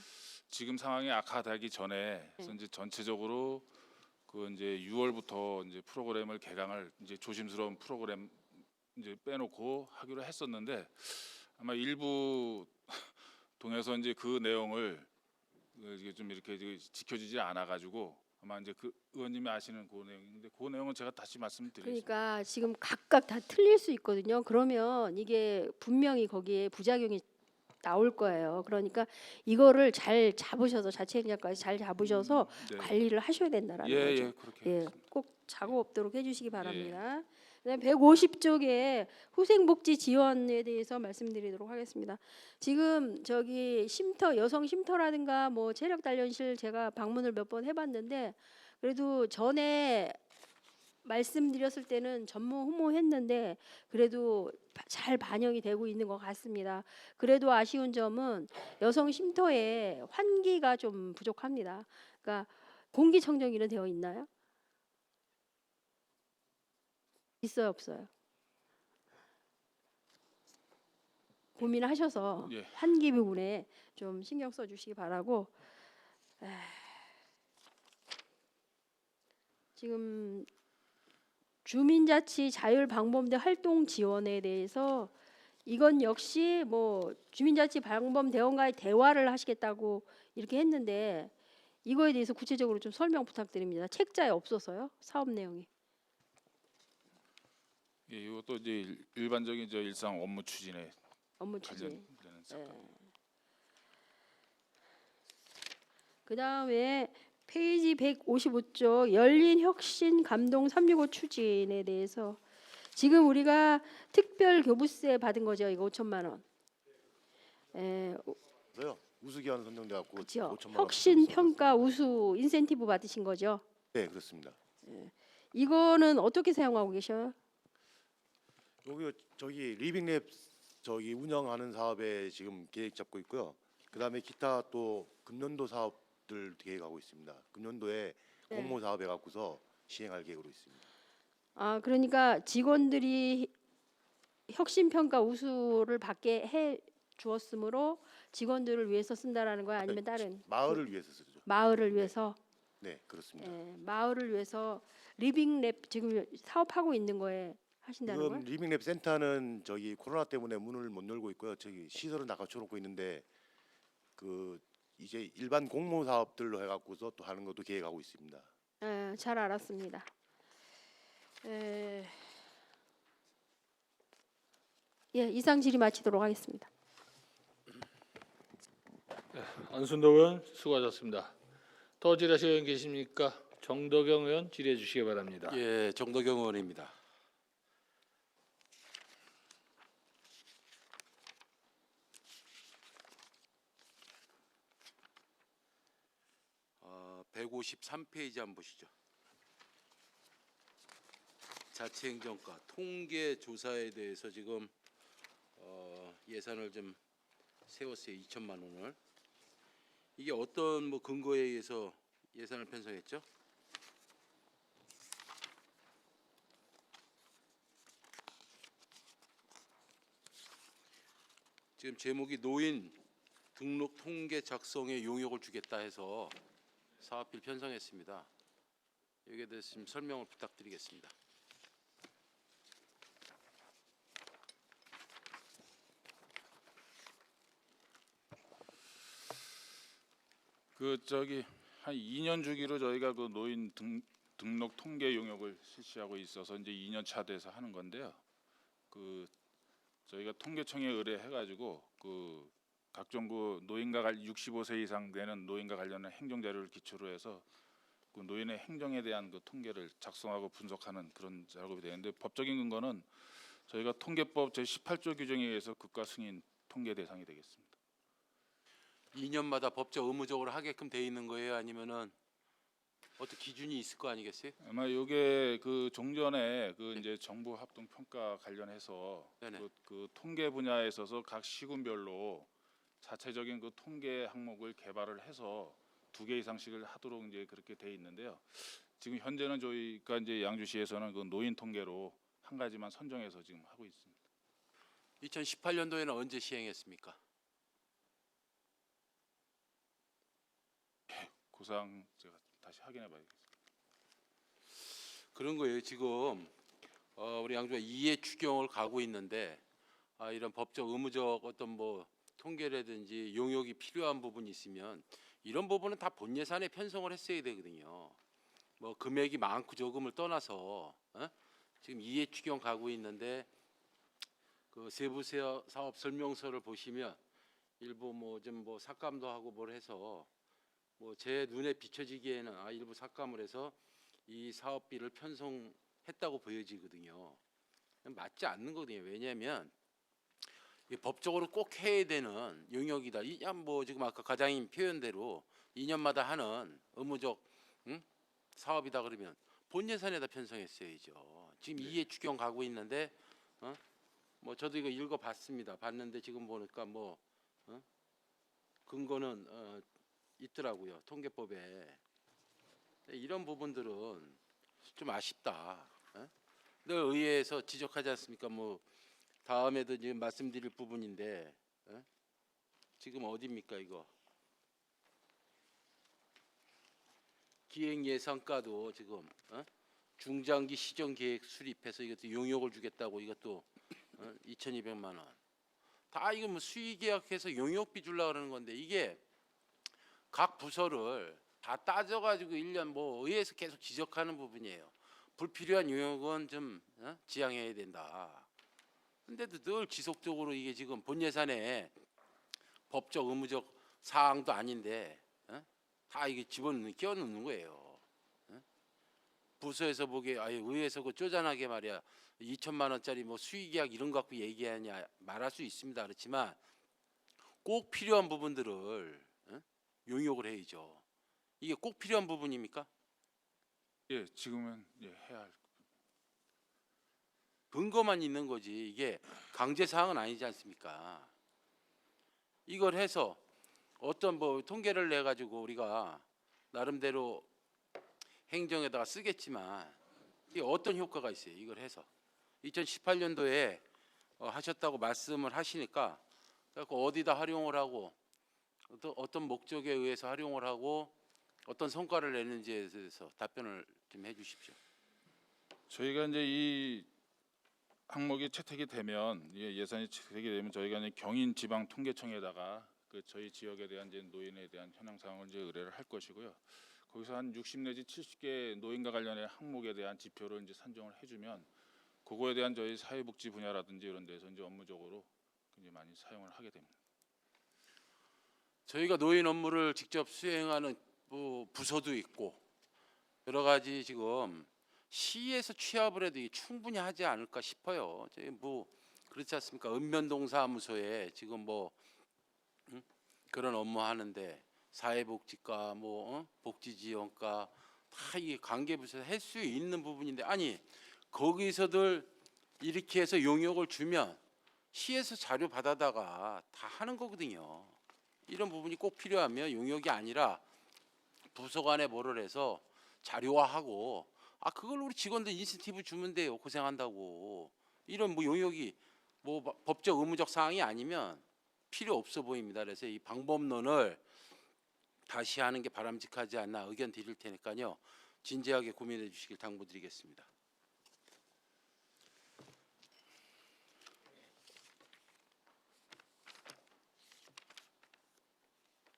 Speaker 8: 지금 상황이 악화되기 전에 그래서 이제 전체적으로 그 이제 6월부터 이제 프로그램을 개강을 이제 조심스러운 프로그램 이제 빼놓고 하기로 했었는데 아마 일부 동에서 이제 그 내용을 이게 좀 이렇게 지켜지지 않아 가지고 아마 이제 그 의원님이 아시는 그 내용인데 그 내용은 제가 다시 말씀드리겠습니다.
Speaker 4: 그러니까 지금 각각 다 틀릴 수 있거든요. 그러면 이게 분명히 거기에 부작용이 나올 거예요. 그러니까 이거를 잘 잡으셔서 자체 행정까지 잘 잡으셔서
Speaker 8: 네.
Speaker 4: 관리를 하셔야 된다라는
Speaker 8: 예,
Speaker 4: 거죠.
Speaker 8: 예, 그렇게
Speaker 4: 예,
Speaker 8: 하겠습니다.
Speaker 4: 꼭 작업 없도록 해주시기 바랍니다. 그다음에 150쪽에 후생복지 지원에 대해서 말씀드리도록 하겠습니다. 지금 저기 쉼터, 여성 쉼터라든가 뭐 체력 단련실 제가 방문을 몇 번 해봤는데 그래도 전에 말씀드렸을 때는 전무 후무했는데 그래도 잘 반영이 되고 있는 것 같습니다. 그래도 아쉬운 점은 여성 쉼터에 환기가 좀 부족합니다. 그러니까 공기청정기는 되어 있나요? 있어요, 없어요? 고민하셔서
Speaker 8: 예.
Speaker 4: 환기 부분에 좀 신경 써주시기 바라고. 지금 주민자치 자율방범대 활동 지원에 대해서 이건 역시 뭐 주민자치방범대원과의 대화를 하시겠다고 이렇게 했는데 이거에 대해서 구체적으로 좀 설명 부탁드립니다. 책자에 없어서요, 사업 내용이.
Speaker 8: 예, 이것도 이제 일반적인 저 일상 업무 추진에
Speaker 4: 업무 추진.
Speaker 8: 관련되는 사건.
Speaker 4: 그 다음에 페이지 155쪽 열린 혁신 감동 365 추진에 대해서 지금 우리가 특별 교부세 받은 거죠. 이거 5천만 원.
Speaker 5: 그래요. 우수기관 선정돼 갖고
Speaker 4: 그렇죠.
Speaker 5: 5천만 원
Speaker 4: 혁신 평가 우수 인센티브 받으신 거죠.
Speaker 5: 네, 그렇습니다.
Speaker 4: 이거는 어떻게 사용하고 계셔요?
Speaker 5: 여기 저기 리빙랩 저기 운영하는 사업에 지금 계획 잡고 있고요. 그다음에 기타 또 금년도 사업들 계획하고 있습니다. 금년도에
Speaker 4: 네.
Speaker 5: 공모 사업에 갖고서 시행할 계획으로 있습니다.
Speaker 4: 아, 그러니까 직원들이 혁신 평가 우수를 받게 해 주었으므로 직원들을 위해서 쓴다라는 거야, 아니면 다른
Speaker 5: 마을을 위해서 쓰죠.
Speaker 4: 마을을 위해서?
Speaker 5: 네, 그렇습니다.
Speaker 4: 마을을 위해서 리빙랩 지금 사업하고 있는 거에 하신다는
Speaker 5: 지금
Speaker 4: 거예요?
Speaker 5: 리빙랩 센터는 저기 코로나 때문에 문을 못 열고 있고요. 저기 시설은 다 갖춰놓고 있는데 그 이제 일반 공모 사업들로 해갖고서 또 하는 것도 계획하고 있습니다.
Speaker 4: 잘 알았습니다. 이상 질의 마치도록 하겠습니다.
Speaker 1: 안순덕 의원 수고하셨습니다. 더 질의하실 의원 계십니까? 정덕영 의원 질의해 주시기 바랍니다.
Speaker 13: 예, 정덕영 의원입니다. 어, 153페이지 한번 보시죠. 자치행정과 통계 조사에 대해서 지금 예산을 좀 세웠어요. 2천만 원을. 이게 어떤 뭐 근거에 의해서 예산을 편성했죠? 지금 제목이 노인 등록 통계 작성에 용역을 주겠다 해서 사업비를 편성했습니다. 여기에 대해서 좀 설명을 부탁드리겠습니다.
Speaker 8: 그 저기 한 2년 주기로 저희가 그 노인 등록 통계 용역을 실시하고 있어서 이제 2년 차 돼서 하는 건데요. 그 저희가 통계청에 의뢰해가지고 그 각종 그 노인과 65세 이상 되는 노인과 관련한 행정 자료를 기초로 해서 그 노인의 행정에 대한 그 통계를 작성하고 분석하는 그런 작업이 되는데 법적인 근거는 저희가 통계법 제18조 규정에 의해서 국가 승인 통계 대상이 되겠습니다.
Speaker 13: 2년마다 법적 의무적으로 하게끔 돼 있는 거예요? 아니면은 어떤 기준이 있을 거 아니겠어요?
Speaker 8: 아마 이게 그 종전에 그 이제 정부 합동 평가 관련해서
Speaker 13: 네네.
Speaker 8: 그 통계 분야에 있어서 각 시군별로 자체적인 그 통계 항목을 개발을 해서 2개 이상씩을 하도록 이제 그렇게 돼 있는데요. 지금 현재는 저희가 이제 양주시에서는 그 노인 통계로 한 가지만 선정해서 지금 하고 있습니다.
Speaker 13: 2018년도에는 언제 시행했습니까?
Speaker 8: 고상 제가 다시 확인해 봐야겠습니다.
Speaker 13: 그런 거예요. 지금 우리 양주가 이해 추경을 가고 있는데 이런 법적 의무적 어떤 뭐 통계라든지 용역이 필요한 부분이 있으면 이런 부분은 다 본 예산에 편성을 했어야 되거든요. 뭐 금액이 많고 적음을 떠나서 지금 이해 추경 가고 있는데 그 세부 사업 설명서를 보시면 일부 뭐 좀 뭐 삭감도 하고 뭘 해서 뭐 제 눈에 비춰지기에는 일부 삭감을 해서 이 사업비를 편성했다고 보여지거든요. 맞지 않는 거거든요. 왜냐하면 이 법적으로 꼭 해야 되는 영역이다. 뭐 지금 아까 과장님 표현대로 2년마다 하는 의무적 사업이다 그러면 본 예산에다 편성했어야죠. 지금 이해 추경 가고 있는데 뭐 저도 이거 읽어봤습니다. 봤는데 지금 보니까 뭐 근거는 있더라고요. 통계법에. 이런 부분들은 좀 아쉽다. 늘 의회에서 지적하지 않습니까? 뭐 다음에도 이제 말씀드릴 부분인데 지금 어디입니까 이거? 기획 예산가도 지금 중장기 시정 계획 수립해서 이것도 용역을 주겠다고 이것도 2,200만 원. 다 이거 뭐 수의 계약해서 용역비 주려고 그러는 건데 이게 각 부서를 다 따져가지고 1년 뭐 의회에서 계속 지적하는 부분이에요. 불필요한 용역은 좀 지양해야 된다. 근데도 늘 지속적으로 이게 지금 본 예산에 법적 의무적 사항도 아닌데 다 이게 집어넣는 끼워넣는 거예요. 부서에서 보기에 의회에서 그 쪼잔하게 말이야 2천만 원짜리 뭐 수의계약 이런 거 갖고 얘기하냐 말할 수 있습니다. 그렇지만 꼭 필요한 부분들을 용역을 해야죠. 이게 꼭 필요한 부분입니까?
Speaker 8: 예, 지금은 해야 할.
Speaker 13: 근거만 있는 거지 이게 강제 사항은 아니지 않습니까? 이걸 해서 어떤 뭐 통계를 내 가지고 우리가 나름대로 행정에다가 쓰겠지만 이게 어떤 효과가 있어요? 이걸 해서 2018년도에 하셨다고 말씀을 하시니까 그래서 어디다 활용을 하고 어떤 목적에 의해서 활용을 하고 어떤 성과를 내는지에 대해서 답변을 좀 해주십시오.
Speaker 8: 저희가 이제 이 항목이 채택이 되면 예산이 채택이 되면 저희가 이제 경인지방통계청에다가 그 저희 지역에 대한 이제 노인에 대한 현황 사항을 이제 의뢰를 할 것이고요. 거기서 한 60 내지 70개 노인과 관련의 항목에 대한 지표를 이제 산정을 해주면 그거에 대한 저희 사회복지 분야라든지 이런 데서 이제 업무적으로 굉장히 많이 사용을 하게 됩니다.
Speaker 13: 저희가 노인 업무를 직접 수행하는 부서도 있고 여러 가지 지금 시에서 취합을 해도 충분히 하지 않을까 싶어요. 저희 뭐 그렇지 않습니까? 읍면동사무소에 지금 뭐 그런 업무 하는데 사회복지과 뭐 복지지원과 다 이게 관계부서에서 할 수 있는 부분인데 아니 거기서들 이렇게 해서 용역을 주면 시에서 자료 받아다가 다 하는 거거든요. 이런 부분이 꼭 필요하면 용역이 아니라 부서 간에 뭐를 해서 자료화하고 그걸 우리 직원들 인센티브 주면 돼요. 고생한다고. 이런 뭐 용역이 뭐 법적 의무적 사항이 아니면 필요 없어 보입니다. 그래서 이 방법론을 다시 하는 게 바람직하지 않나 의견 드릴 테니까요. 진지하게 고민해 주시길 당부드리겠습니다.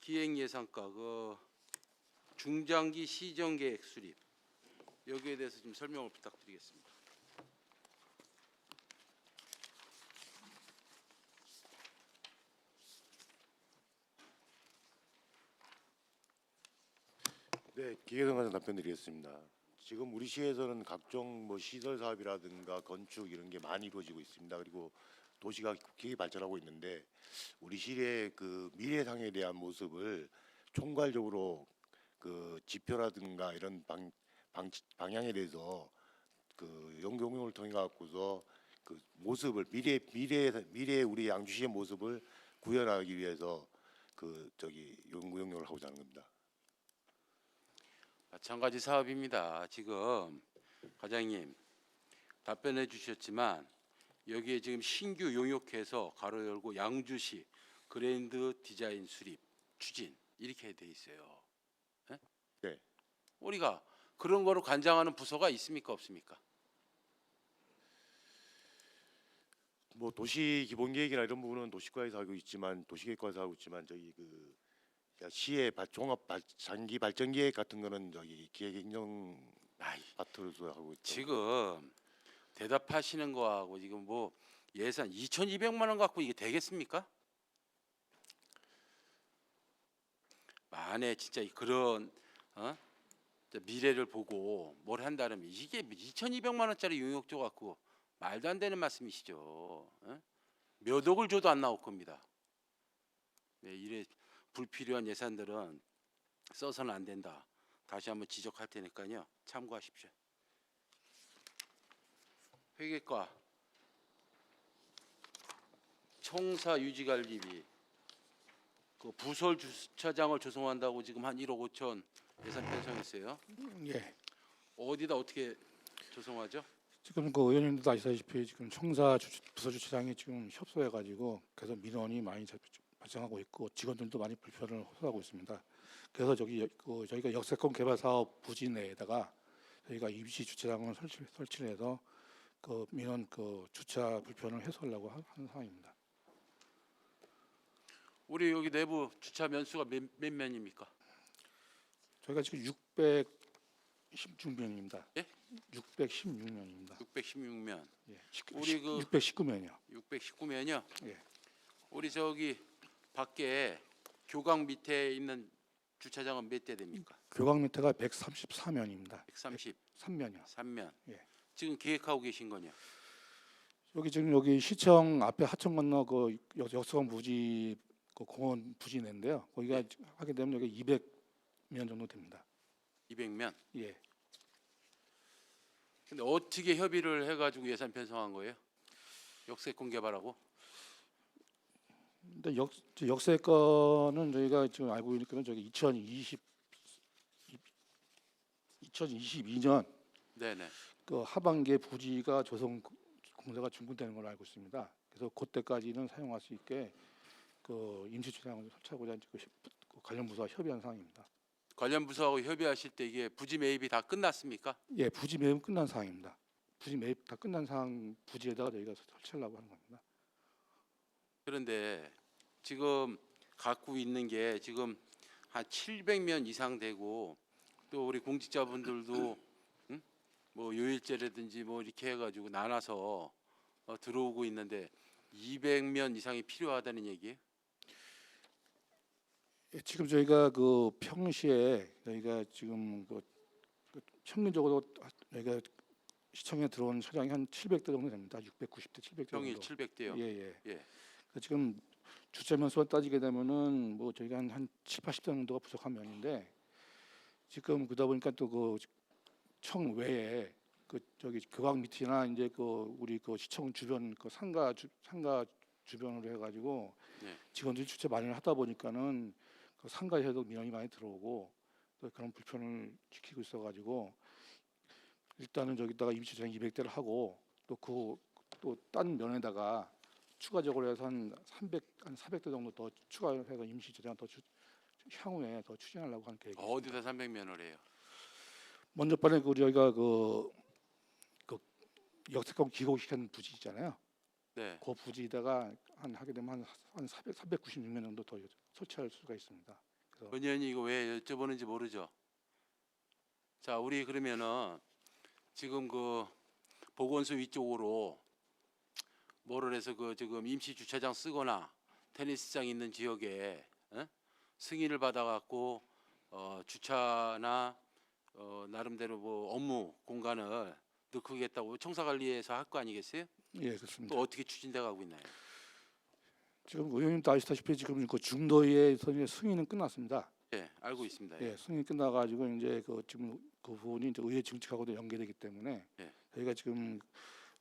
Speaker 13: 기획예산과 그 중장기 시정계획 수립 여기에 대해서 좀 설명을 부탁드리겠습니다.
Speaker 5: 네, 기획관관 답변드리겠습니다. 지금 우리 시에서는 각종 뭐 시설 사업이라든가 건축 이런 게 많이 이루어지고 있습니다. 그리고 도시가 급격히 발전하고 있는데 우리 시의 그 미래상에 대한 모습을 총괄적으로 그 지표라든가 이런 방향에 대해서 그 연구용역을 통해 갖고서 그 모습을 미래 우리 양주시의 모습을 구현하기 위해서 그 연구용역을 하고자 하는 겁니다.
Speaker 13: 마찬가지 사업입니다. 지금 과장님 답변해 주셨지만 여기에 지금 신규 용역해서 가로 열고 양주시 그랜드 디자인 수립 추진 이렇게 돼 있어요. 예?
Speaker 5: 네.
Speaker 13: 우리가 그런 거를 관장하는 부서가 있습니까 없습니까?
Speaker 5: 뭐 도시 기본 계획이나 이런 부분은 도시과에서 하고 있지만 도시계획과에서 하고 있지만 저희 그 시의 종합 장기 발전 계획 같은 거는 저기 기획행정 파트로서 하고 있죠.
Speaker 13: 지금 대답하시는 거하고 지금 뭐 예산 2,200만 원 갖고 이게 되겠습니까? 만에 진짜 그런 미래를 보고 뭘 한다면 이게 2,200만 원짜리 용역조 갖고 말도 안 되는 말씀이시죠. 몇 억을 줘도 안 나올 겁니다. 네, 이래 불필요한 예산들은 써서는 안 된다. 다시 한번 지적할 테니까요. 참고하십시오. 회계과 총사 유지관리비 그 부설 주차장을 조성한다고 지금 한 1억 5천 예산 편성했어요.
Speaker 11: 예.
Speaker 13: 어디다 어떻게 조성하죠?
Speaker 11: 지금 그 의원님도 아시다시피 지금 청사 부서 주차장이 지금 협소해가지고 계속 민원이 많이 발생하고 있고 직원들도 많이 불편을 호소하고 있습니다. 그래서 저희가 역세권 개발 사업 부지 내에다가 저희가 임시 주차장을 설치를 해서 그 민원 그 주차 불편을 해소하려고 하는 상황입니다.
Speaker 13: 우리 여기 내부 주차 면수가 몇 면입니까?
Speaker 11: 저희가 지금 616명입니다.
Speaker 13: 예?
Speaker 11: 616명입니다.
Speaker 13: 616면.
Speaker 11: 예.
Speaker 13: 우리 그
Speaker 11: 619명이요.
Speaker 13: 619면이요.
Speaker 11: 예.
Speaker 13: 우리 저기 밖에 교각 밑에 있는 주차장은 몇 대 됩니까?
Speaker 11: 교각 밑에가 134면입니다.
Speaker 13: 133면이요.
Speaker 11: 3면이요.
Speaker 13: 3면.
Speaker 11: 예.
Speaker 13: 지금 계획하고 계신 거냐?
Speaker 11: 여기 시청 앞에 하천 건너 그 역세권 부지 그 공원 부지 내인데요. 거기가 하게 되면 여기 200면 정도 됩니다.
Speaker 13: 200면.
Speaker 11: 예.
Speaker 13: 근데 어떻게 협의를 해가지고 예산 편성한 거예요? 역세권 개발하고?
Speaker 11: 근데 역세권은 저희가 지금 알고 있는 저기 2022년
Speaker 13: 네네.
Speaker 11: 그 하반기에 부지가 조성 공사가 준공되는 걸로 알고 있습니다. 그래서 그때까지는 사용할 수 있게 그 임시 주차장을 설치하고자 그 관련 부서와 협의한 상황입니다.
Speaker 13: 관련 부서하고 협의하실 때 이게 부지 매입이 다 끝났습니까?
Speaker 11: 예, 부지 매입 끝난 상황입니다. 부지 매입 다 끝난 상황 부지에다가 저희가 설치하려고 하는 겁니다.
Speaker 13: 그런데 지금 갖고 있는 게 지금 한 700면 이상 되고 또 우리 공직자분들도 뭐 요일제라든지 뭐 이렇게 해가지고 나눠서 들어오고 있는데 200면 이상이 필요하다는 얘기예요?
Speaker 11: 예, 지금 저희가 그 평시에 저희가 지금 그 평균적으로 저희가 시청에 들어온 차량이 한 700대 정도 됩니다. 690대, 700대
Speaker 13: 평일
Speaker 11: 정도.
Speaker 13: 700대요.
Speaker 11: 예.
Speaker 13: 예.
Speaker 11: 지금 주차면 수가 따지게 되면은 뭐 저희가 한 7, 80대 정도가 부족한 면인데 지금 그러다 보니까 또 그 청 외에 그 저기 교각 밑이나 이제 그 우리 그 시청 주변 그 상가 주변으로 해가지고
Speaker 13: 네.
Speaker 11: 직원들이 주차 마련을 하다 보니까는 그 상가에서도 민원이 많이 들어오고 또 그런 불편을 지키고 있어가지고 일단은 저기다가 임시 주차장 200대를 하고 또 딴 면에다가 추가적으로 해서 한 400대 정도 더 추가해서 임시 주차장 더 향후에 더 추진하려고 하는 계획입니다.
Speaker 13: 어디다 300면을 해요?
Speaker 11: 먼저 번에 저희가 그 역세권 기곡시킨 부지 있잖아요.
Speaker 13: 네.
Speaker 11: 그 부지에다가 하게 되면 한 396면 정도 더 설치할 수가 있습니다. 그래서
Speaker 13: 의원이 이거 왜 여쭤보는지 모르죠. 자, 우리 그러면은 지금 그 보건소 위쪽으로 뭐를 해서 그 지금 임시 주차장 쓰거나 테니스장 있는 지역에 승인을 받아갖고 주차나 나름대로 뭐 업무 공간을 넣겠다고 청사관리에서 할 거 아니겠어요?
Speaker 11: 예, 그렇습니다.
Speaker 13: 또 어떻게 추진돼 가고 있나요?
Speaker 11: 지금 의원님도 아시다시피 지금 그 중도에서 승인은 끝났습니다.
Speaker 13: 예, 알고 있습니다.
Speaker 11: 예, 승인 끝나가지고 이제 그 지금 그 부분이 이제 의회 증축하고도 연계되기 때문에
Speaker 13: 예.
Speaker 11: 저희가 지금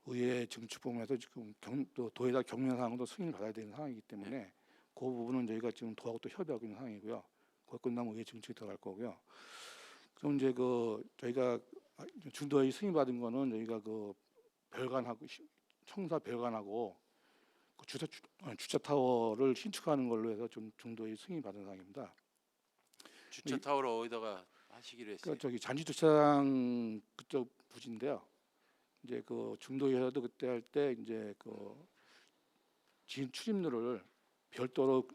Speaker 11: 의회 증축 부분에서 지금 또 도에다 경면 사항도 승인을 받아야 되는 상황이기 때문에 그 부분은 저희가 지금 도하고 또 협의하고 있는 상황이고요. 그거 끝나면 의회 증축이 들어갈 거고요. 그럼 이제 그 저희가 중도에 승인 받은 거는 저희가 그 별관하고 청사 별관하고 그 주차 타워를 신축하는 걸로 해서 좀 중도에 승인 받은 상황입니다.
Speaker 13: 주차 타워를 어디다가 하시기로 했어요?
Speaker 11: 그 저기 잔지 주차장 그쪽 부지인데요. 이제 그 중도에서도 그때 할 때 이제 그 지인 출입로를 별도로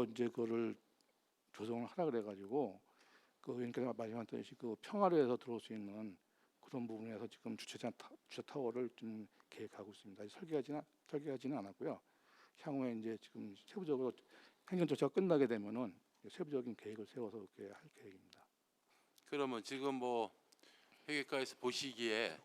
Speaker 11: 이제 그거를 조성을 하라 그래가지고 그 의원께서 말씀하셨듯이 그 평화로에서 들어올 수 있는 그런 부분에서 지금 주차 타워를 좀 계획하고 있습니다. 아직 설계하지는 않았고요. 향후에 이제 지금 세부적으로 행정 조치가 끝나게 되면은 세부적인 계획을 세워서 그렇게 할 계획입니다.
Speaker 13: 그러면 지금 뭐 회계과에서 보시기에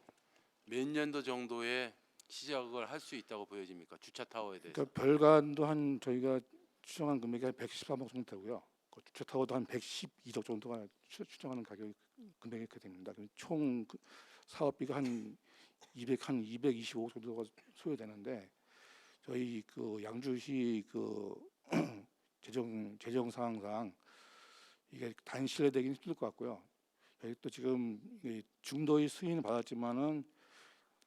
Speaker 13: 몇 년도 정도에 시작을 할 수 있다고 보여집니까? 주차 타워에 대해서.
Speaker 11: 그러니까 별관도 한 저희가 추정한 금액이 한 113억 정도 되고요. 그 주차 타워도 한 112억 정도가 추정하는 가격이 금액이 그렇게 됩니다. 총 그 사업비가 한 225억 정도가 소요되는데 저희 그 양주시 그 재정 상황상 이게 단실되기는 힘들 것 같고요. 저희 또 지금 이 중도의 승인을 받았지만은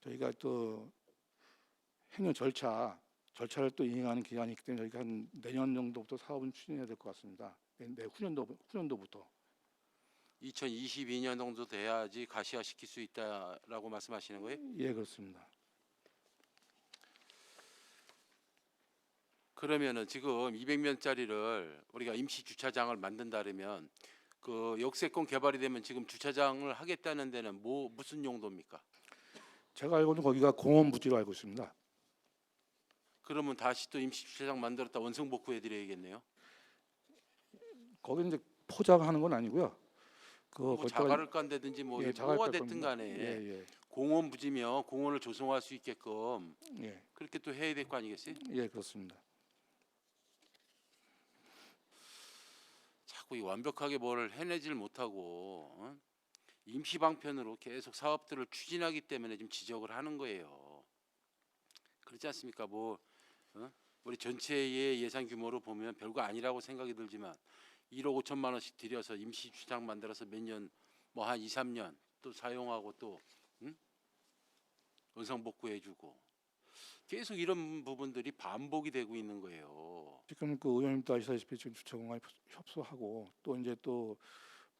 Speaker 11: 저희가 또 행정 절차를 또 이행하는 기간이 있기 때문에 저희가 한 내년 정도부터 사업은 추진해야 될 것 같습니다. 후년도부터.
Speaker 13: 2022년 정도 돼야지 가시화 시킬 수 있다라고 말씀하시는 거예요?
Speaker 11: 예, 그렇습니다.
Speaker 13: 그러면은 지금 200면짜리를 우리가 임시 주차장을 만든다면 그 역세권 개발이 되면 지금 주차장을 하겠다는 데는 무슨 용도입니까?
Speaker 11: 제가 알고는 거기가 공원 부지로 알고 있습니다.
Speaker 13: 그러면 다시 또 임시 주차장 만들었다 원성 복구해 드려야겠네요.
Speaker 11: 거기 이제 포장하는 건 아니고요.
Speaker 13: 뭐
Speaker 11: 거기다가
Speaker 13: 자갈을 깐다든지 뭐
Speaker 11: 예, 자갈
Speaker 13: 뭐가
Speaker 11: 깔
Speaker 13: 됐든
Speaker 11: 겁니다.
Speaker 13: 간에
Speaker 11: 예,
Speaker 13: 공원 부지면 공원을 조성할 수 있게끔
Speaker 11: 예,
Speaker 13: 그렇게 또 해야 될 거 아니겠어요?
Speaker 11: 예, 그렇습니다.
Speaker 13: 자꾸 이 완벽하게 뭘 해내질 못하고 임시 방편으로 계속 사업들을 추진하기 때문에 지금 지적을 하는 거예요. 그렇지 않습니까? 우리 전체의 예산 규모로 보면 별거 아니라고 생각이 들지만 1억 5천만 원씩 들여서 임시 주차장 만들어서 몇 년 뭐 한 2, 3년 또 사용하고 또 원상 복구해주고 계속 이런 부분들이 반복이 되고 있는 거예요.
Speaker 11: 지금 그 의원님도 아시다시피 지금 주차공간에 협소하고 또 이제 또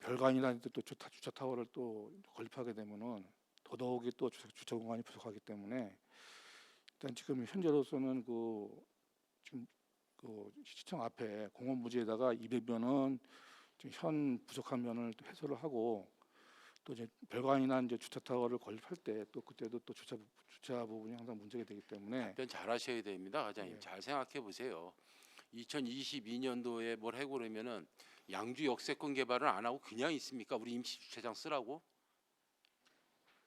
Speaker 11: 별관이라는 또 주차 타워를 또 건립하게 되면은 더더욱이 또 주차 공간이 부족하기 때문에 일단 지금 현재로서는 지금 시청 앞에 공원 부지에다가 200면은 현 부족한 면을 또 해소를 하고 또 이제 별관이나 이제 주차 타워를 건립할 때 또 그때도 또 주차 부분이 항상 문제가 되기 때문에
Speaker 13: 답변 잘하셔야 됩니다, 과장님.
Speaker 11: 예.
Speaker 13: 잘 생각해 보세요. 2022년도에 뭘 하고 그러면은 양주 역세권 개발을 안 하고 그냥 있습니까? 우리 임시 주차장 쓰라고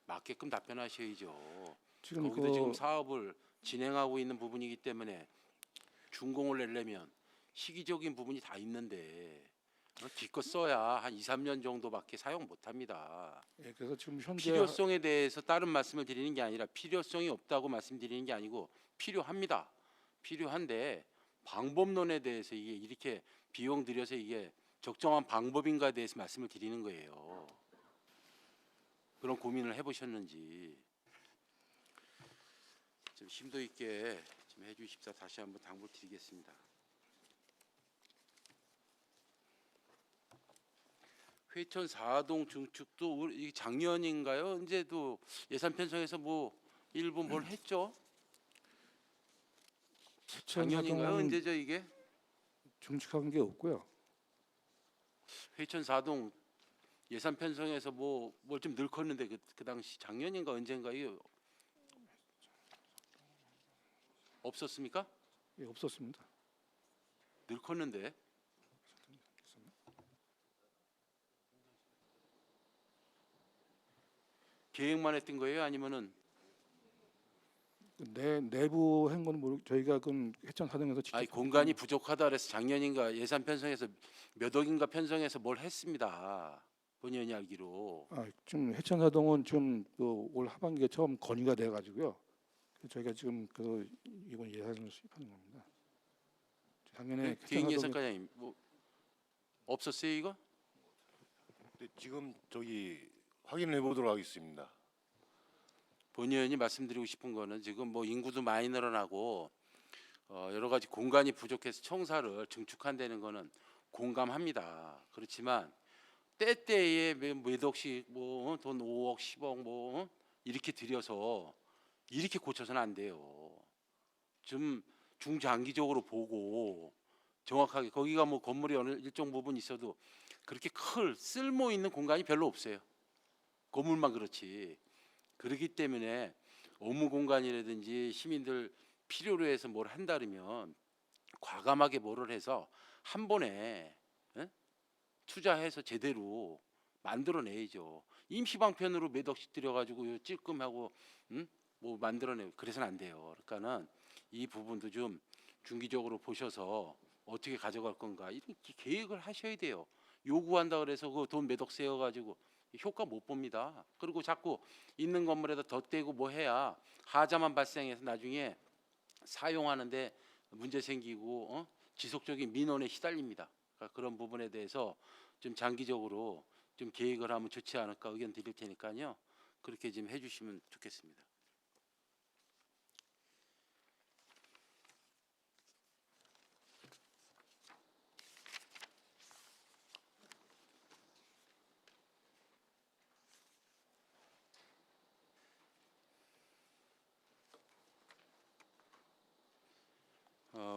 Speaker 13: 맞게끔 답변하셔야죠.
Speaker 11: 지금
Speaker 13: 거기도 지금 사업을 진행하고 있는 부분이기 때문에 준공을 내려면 시기적인 부분이 다 있는데 기껏 써야 한 2, 3년 정도밖에 사용 못합니다.
Speaker 11: 예, 그래서 지금 현재
Speaker 13: 필요성에 대해서 다른 말씀을 드리는 게 아니라 필요성이 없다고 말씀드리는 게 아니고 필요합니다. 필요한데 방법론에 대해서 이게 이렇게 비용 들여서 이게 적정한 방법인가에 대해서 말씀을 드리는 거예요. 그런 고민을 해보셨는지 좀 심도 있게 좀 해주십사 다시 한번 당부드리겠습니다. 회천 4동 증축도 이 작년인가요? 언제도 예산 편성해서 뭐 일부 뭘 했죠? 작년인가요? 언제죠 이게?
Speaker 11: 증축한 게 없고요.
Speaker 13: 회천 4동 예산 편성해서 뭘 좀 늘컸는데 그 당시 작년인가 언젠가요? 없었습니까?
Speaker 11: 예, 없었습니다.
Speaker 13: 늘컸는데 계획만 했던 거예요? 아니면은
Speaker 11: 내부 한 건 모르 저희가 그 해천 사동에서 직접
Speaker 13: 공간이 부족하다 그래서 작년인가 예산 편성해서 몇 억인가 편성해서 뭘 했습니다. 본연이 알기로.
Speaker 11: 지금 해천 사동은 지금 올 하반기에 처음 건의가 돼 가지고요. 저희가 지금 이번 예산을 수립하는 겁니다. 작년에
Speaker 13: 계획 예산과장님 뭐 없었어요 이거?
Speaker 5: 네, 지금 저기 확인해 보도록 하겠습니다.
Speaker 13: 본 의원이 말씀드리고 싶은 거는 지금 뭐 인구도 많이 늘어나고 여러 가지 공간이 부족해서 청사를 증축한다는 거는 공감합니다. 그렇지만 때때에 몇 억씩 뭐 돈 5억, 10억 뭐 이렇게 들여서 이렇게 고쳐서는 안 돼요. 좀 중장기적으로 보고 정확하게 거기가 뭐 건물이 어느 일정 부분 있어도 그렇게 클 쓸모 있는 공간이 별로 없어요. 건물만 그렇지. 그렇기 때문에 업무 공간이라든지 시민들 필요로 해서 뭘 한다면 과감하게 뭐를 해서 한 번에 투자해서 제대로 만들어내야죠. 임시방편으로 몇 억씩 들여가지고 찔끔하고 뭐 만들어내고 그래서는 안 돼요. 그러니까는 이 부분도 좀 중기적으로 보셔서 어떻게 가져갈 건가 이렇게 계획을 하셔야 돼요. 요구한다 그래서 그 돈 몇 억 세워가지고 효과 못 봅니다. 그리고 자꾸 있는 건물에다 덧대고 뭐 해야 하자만 발생해서 나중에 사용하는데 문제 생기고 지속적인 민원에 시달립니다. 그러니까 그런 부분에 대해서 좀 장기적으로 좀 계획을 하면 좋지 않을까 의견 드릴 테니까요. 그렇게 좀 해주시면 좋겠습니다.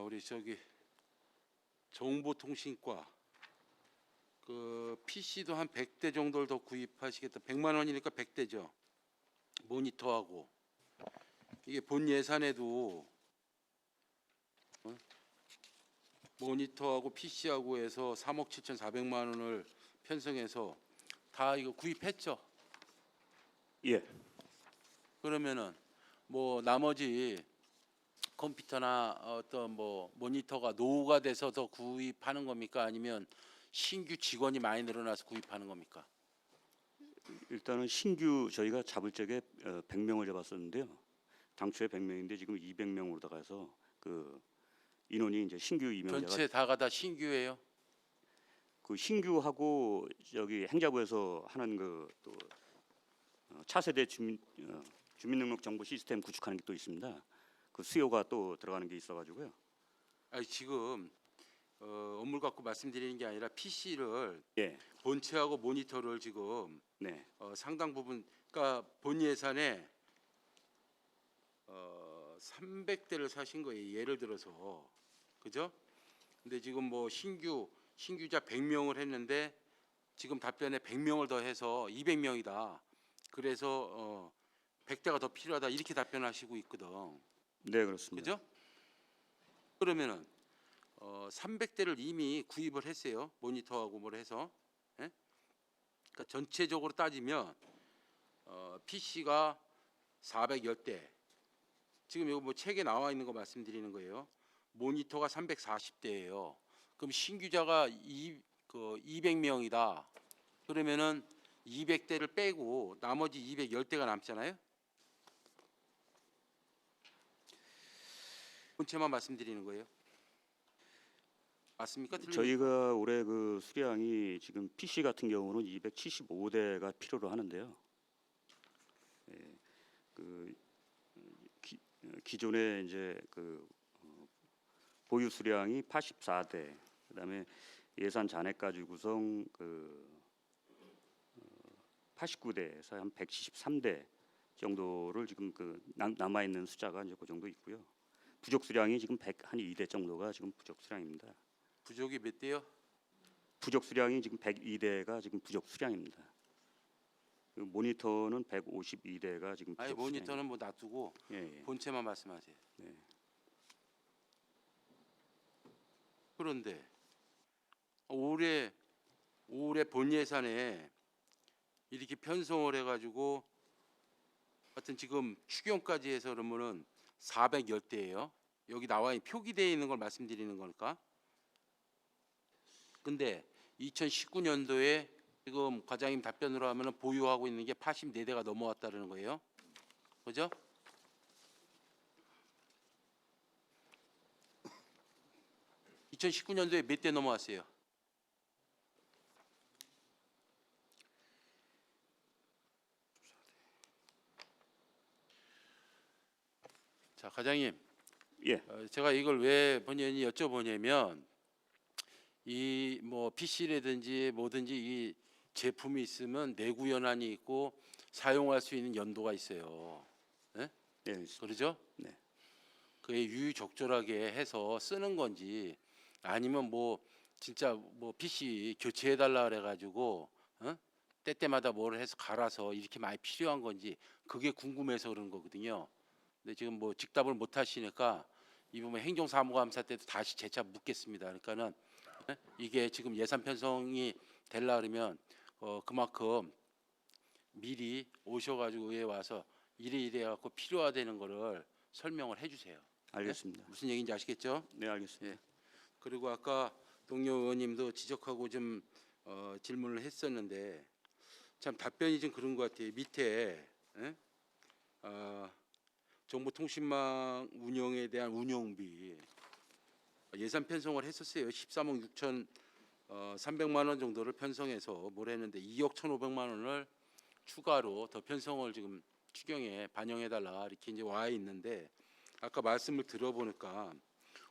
Speaker 13: 우리 저기 정보통신과 그 PC도 한 100대 정도를 더 구입하시겠다. 100만 원이니까 100대죠. 모니터하고 이게 본 예산에도 모니터하고 PC하고 해서 3억 7,400만 원을 편성해서 다 이거 구입했죠.
Speaker 9: 예.
Speaker 13: 그러면은 뭐 나머지 컴퓨터나 어떤 뭐 모니터가 노후가 돼서 더 구입하는 겁니까? 아니면 신규 직원이 많이 늘어나서 구입하는 겁니까?
Speaker 9: 일단은 신규 저희가 잡을 적에 100명을 잡았었는데요. 당초에 100명인데 지금 200명으로 나가서 그 인원이 이제 신규 임용자가
Speaker 13: 전체 다가 다 신규예요?
Speaker 9: 그 신규하고 저기 행자부에서 하는 그 또 차세대 주민등록정보 시스템 구축하는 게 또 있습니다. 그 수요가 또 들어가는 게 있어가지고요.
Speaker 13: 아니 지금 업무를 갖고 말씀드리는 게 아니라 PC를
Speaker 9: 예,
Speaker 13: 본체하고 모니터를 지금
Speaker 9: 네,
Speaker 13: 상당 부분 그러니까 본 예산에 300대를 사신 거예요. 예를 들어서 그죠? 근데 지금 뭐 신규자 100명을 했는데 지금 답변에 100명을 더 해서 200명이다. 그래서 100대가 더 필요하다 이렇게 답변하시고 있거든.
Speaker 9: 네 그렇습니다.
Speaker 13: 그죠? 그러면은 300대를 이미 구입을 했어요. 모니터하고 뭘 해서. 예? 그러니까 전체적으로 따지면 PC가 410대. 지금 이거 뭐 책에 나와 있는 거 말씀드리는 거예요. 모니터가 340대예요. 그럼 신규자가 200명이다. 그러면은 200대를 빼고 나머지 210대가 남잖아요. 본체만 말씀드리는 거예요. 맞습니까? 틀립니까?
Speaker 9: 저희가 올해 그 수량이 지금 PC 같은 경우는 275대가 필요로 하는데요. 예, 그 기존에 이제 그 보유 수량이 84대, 그다음에 예산 잔액까지 구성 그 89대에서 한 173대 정도를 지금 그 남아 있는 숫자가 이제 그 정도 있고요. 부족 수량이 지금 102대 정도가 지금 부족 수량입니다.
Speaker 13: 부족이 몇 대요?
Speaker 9: 부족 수량이 지금 102대가 지금 부족 수량입니다. 그 모니터는 152대가 지금 부족
Speaker 13: 아니 모니터는 뭐 놔두고
Speaker 9: 예, 예.
Speaker 13: 본체만 말씀하세요.
Speaker 9: 네.
Speaker 13: 그런데 올해 본 예산에 이렇게 편성을 해가지고 하여튼 지금 추경까지 해서 그러면은 410대예요. 여기 나와 있는 표기되어 있는 걸 말씀드리는 거니까. 근데 2019년도에 지금 과장님 답변으로 하면은 보유하고 있는 게 84대가 넘어왔다는 거예요. 그죠? (2019년도에) 몇 대 넘어왔어요? 자, 과장님.
Speaker 9: 예.
Speaker 13: 제가 이걸 왜 본연이 여쭤보냐면 이 뭐 PC라든지 뭐든지 이 제품이 있으면 내구 연한이 있고 사용할 수 있는 연도가 있어요. 네?
Speaker 9: 네.
Speaker 13: 그러죠?
Speaker 9: 네.
Speaker 13: 그게 유유적절하게 해서 쓰는 건지 아니면 뭐 진짜 뭐 PC 교체해 달라 그래 가지고 때때마다 뭘 해서 갈아서 이렇게 많이 필요한 건지 그게 궁금해서 그런 거거든요. 근데 지금 뭐 직답을 못 하시니까 이 부분 행정사무감사 때도 다시 재차 묻겠습니다. 그러니까는 이게 지금 예산 편성이 되려 그러면 그만큼 미리 오셔가지고 의회 와서 이래 갖고 필요하다는 거를 설명을 해주세요.
Speaker 9: 알겠습니다.
Speaker 13: 네? 무슨 얘기인지 아시겠죠?
Speaker 9: 네, 알겠습니다.
Speaker 13: 예. 그리고 아까 동료 의원님도 지적하고 좀 질문을 했었는데 참 답변이 좀 그런 것 같아요. 밑에 정보통신망 운영에 대한 운영비 예산 편성을 했었어요. 13억 6천 300만 원 정도를 편성해서 뭘 했는데 2억 1,500만 원을 추가로 더 편성을 지금 추경에 반영해 달라 이렇게 이제 와 있는데 아까 말씀을 들어보니까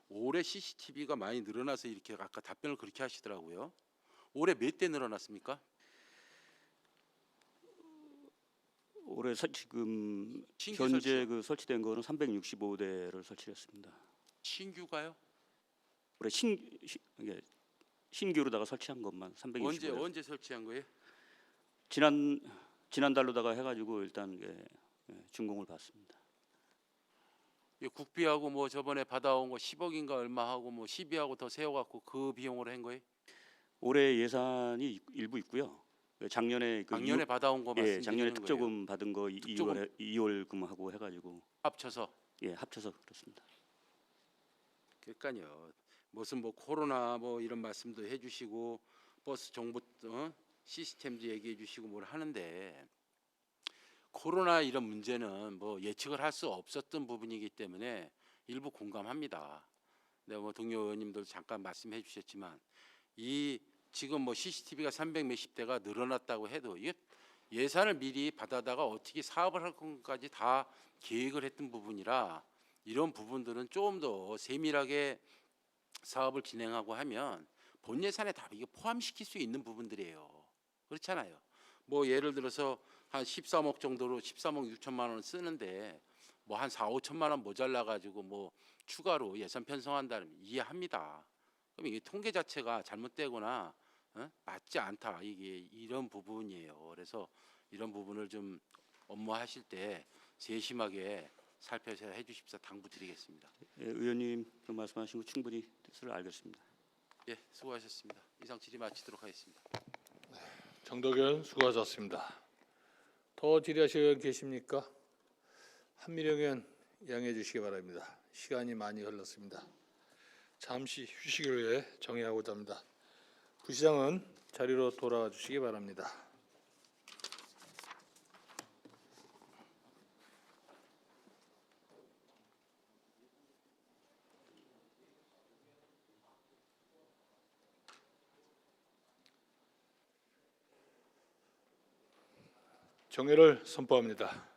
Speaker 13: 올해 CCTV가 많이 늘어나서 이렇게 아까 답변을 그렇게 하시더라고요. 올해 몇 대 늘어났습니까?
Speaker 9: 올해 지금
Speaker 13: 신규
Speaker 9: 현재
Speaker 13: 설치요?
Speaker 9: 그 설치된 거는 365대를 설치했습니다.
Speaker 13: 신규가요?
Speaker 9: 올해 이게 신규로다가 설치한 것만 365대.
Speaker 13: 언제 설치한 거예요?
Speaker 9: 지난달로다가 해가지고 일단 준공을 받습니다.
Speaker 13: 이 국비하고 뭐 저번에 받아온 거 10억인가 얼마 하고 뭐 12하고 더 세워갖고 그 비용으로 한 거예요?
Speaker 9: 올해 예산이 일부 있고요. 작년에
Speaker 13: 작년에 받아온 거
Speaker 9: 예,
Speaker 13: 말씀드리는
Speaker 9: 작년에
Speaker 13: 거예요.
Speaker 9: 특조금 받은 거
Speaker 13: 특조금.
Speaker 9: 2월금하고 해가지고
Speaker 13: 합쳐서.
Speaker 9: 예, 합쳐서 그렇습니다.
Speaker 13: 그러니까요. 무슨 뭐 코로나 뭐 이런 말씀도 해주시고 버스 정보 시스템도 얘기해주시고 뭘 하는데 코로나 이런 문제는 뭐 예측을 할 수 없었던 부분이기 때문에 일부 공감합니다. 근데 뭐 동료 의원님도 잠깐 말씀해 주셨지만 이 지금 뭐 CCTV가 300 몇십 대가 늘어났다고 해도 이게 예산을 미리 받아다가 어떻게 사업을 할 것까지 다 계획을 했던 부분이라 이런 부분들은 좀 더 세밀하게 사업을 진행하고 하면 본 예산에 다 이게 포함시킬 수 있는 부분들이에요. 그렇잖아요. 뭐 예를 들어서 한 13억 정도로 13억 6천만 원 쓰는데 뭐 한 4, 5천만 원 모자라 가지고 뭐 추가로 예산 편성한다면 이해합니다. 그럼 이게 통계 자체가 잘못되거나 맞지 않다. 이게 이런 부분이에요. 그래서 이런 부분을 좀 업무하실 때 세심하게 살펴서 해주십사 당부드리겠습니다.
Speaker 9: 예, 의원님 그 말씀하신 거 충분히 뜻을 알겠습니다.
Speaker 13: 예, 수고하셨습니다. 이상 질의 마치도록 하겠습니다.
Speaker 1: 정덕현 수고하셨습니다. 더 질의하실 의원 계십니까? 한미령 의원 양해해 주시기 바랍니다. 시간이 많이 흘렀습니다. 잠시 휴식을 위해 정의하고자 합니다. 부시장은 자리로 돌아와 주시기 바랍니다. 정회를 선포합니다.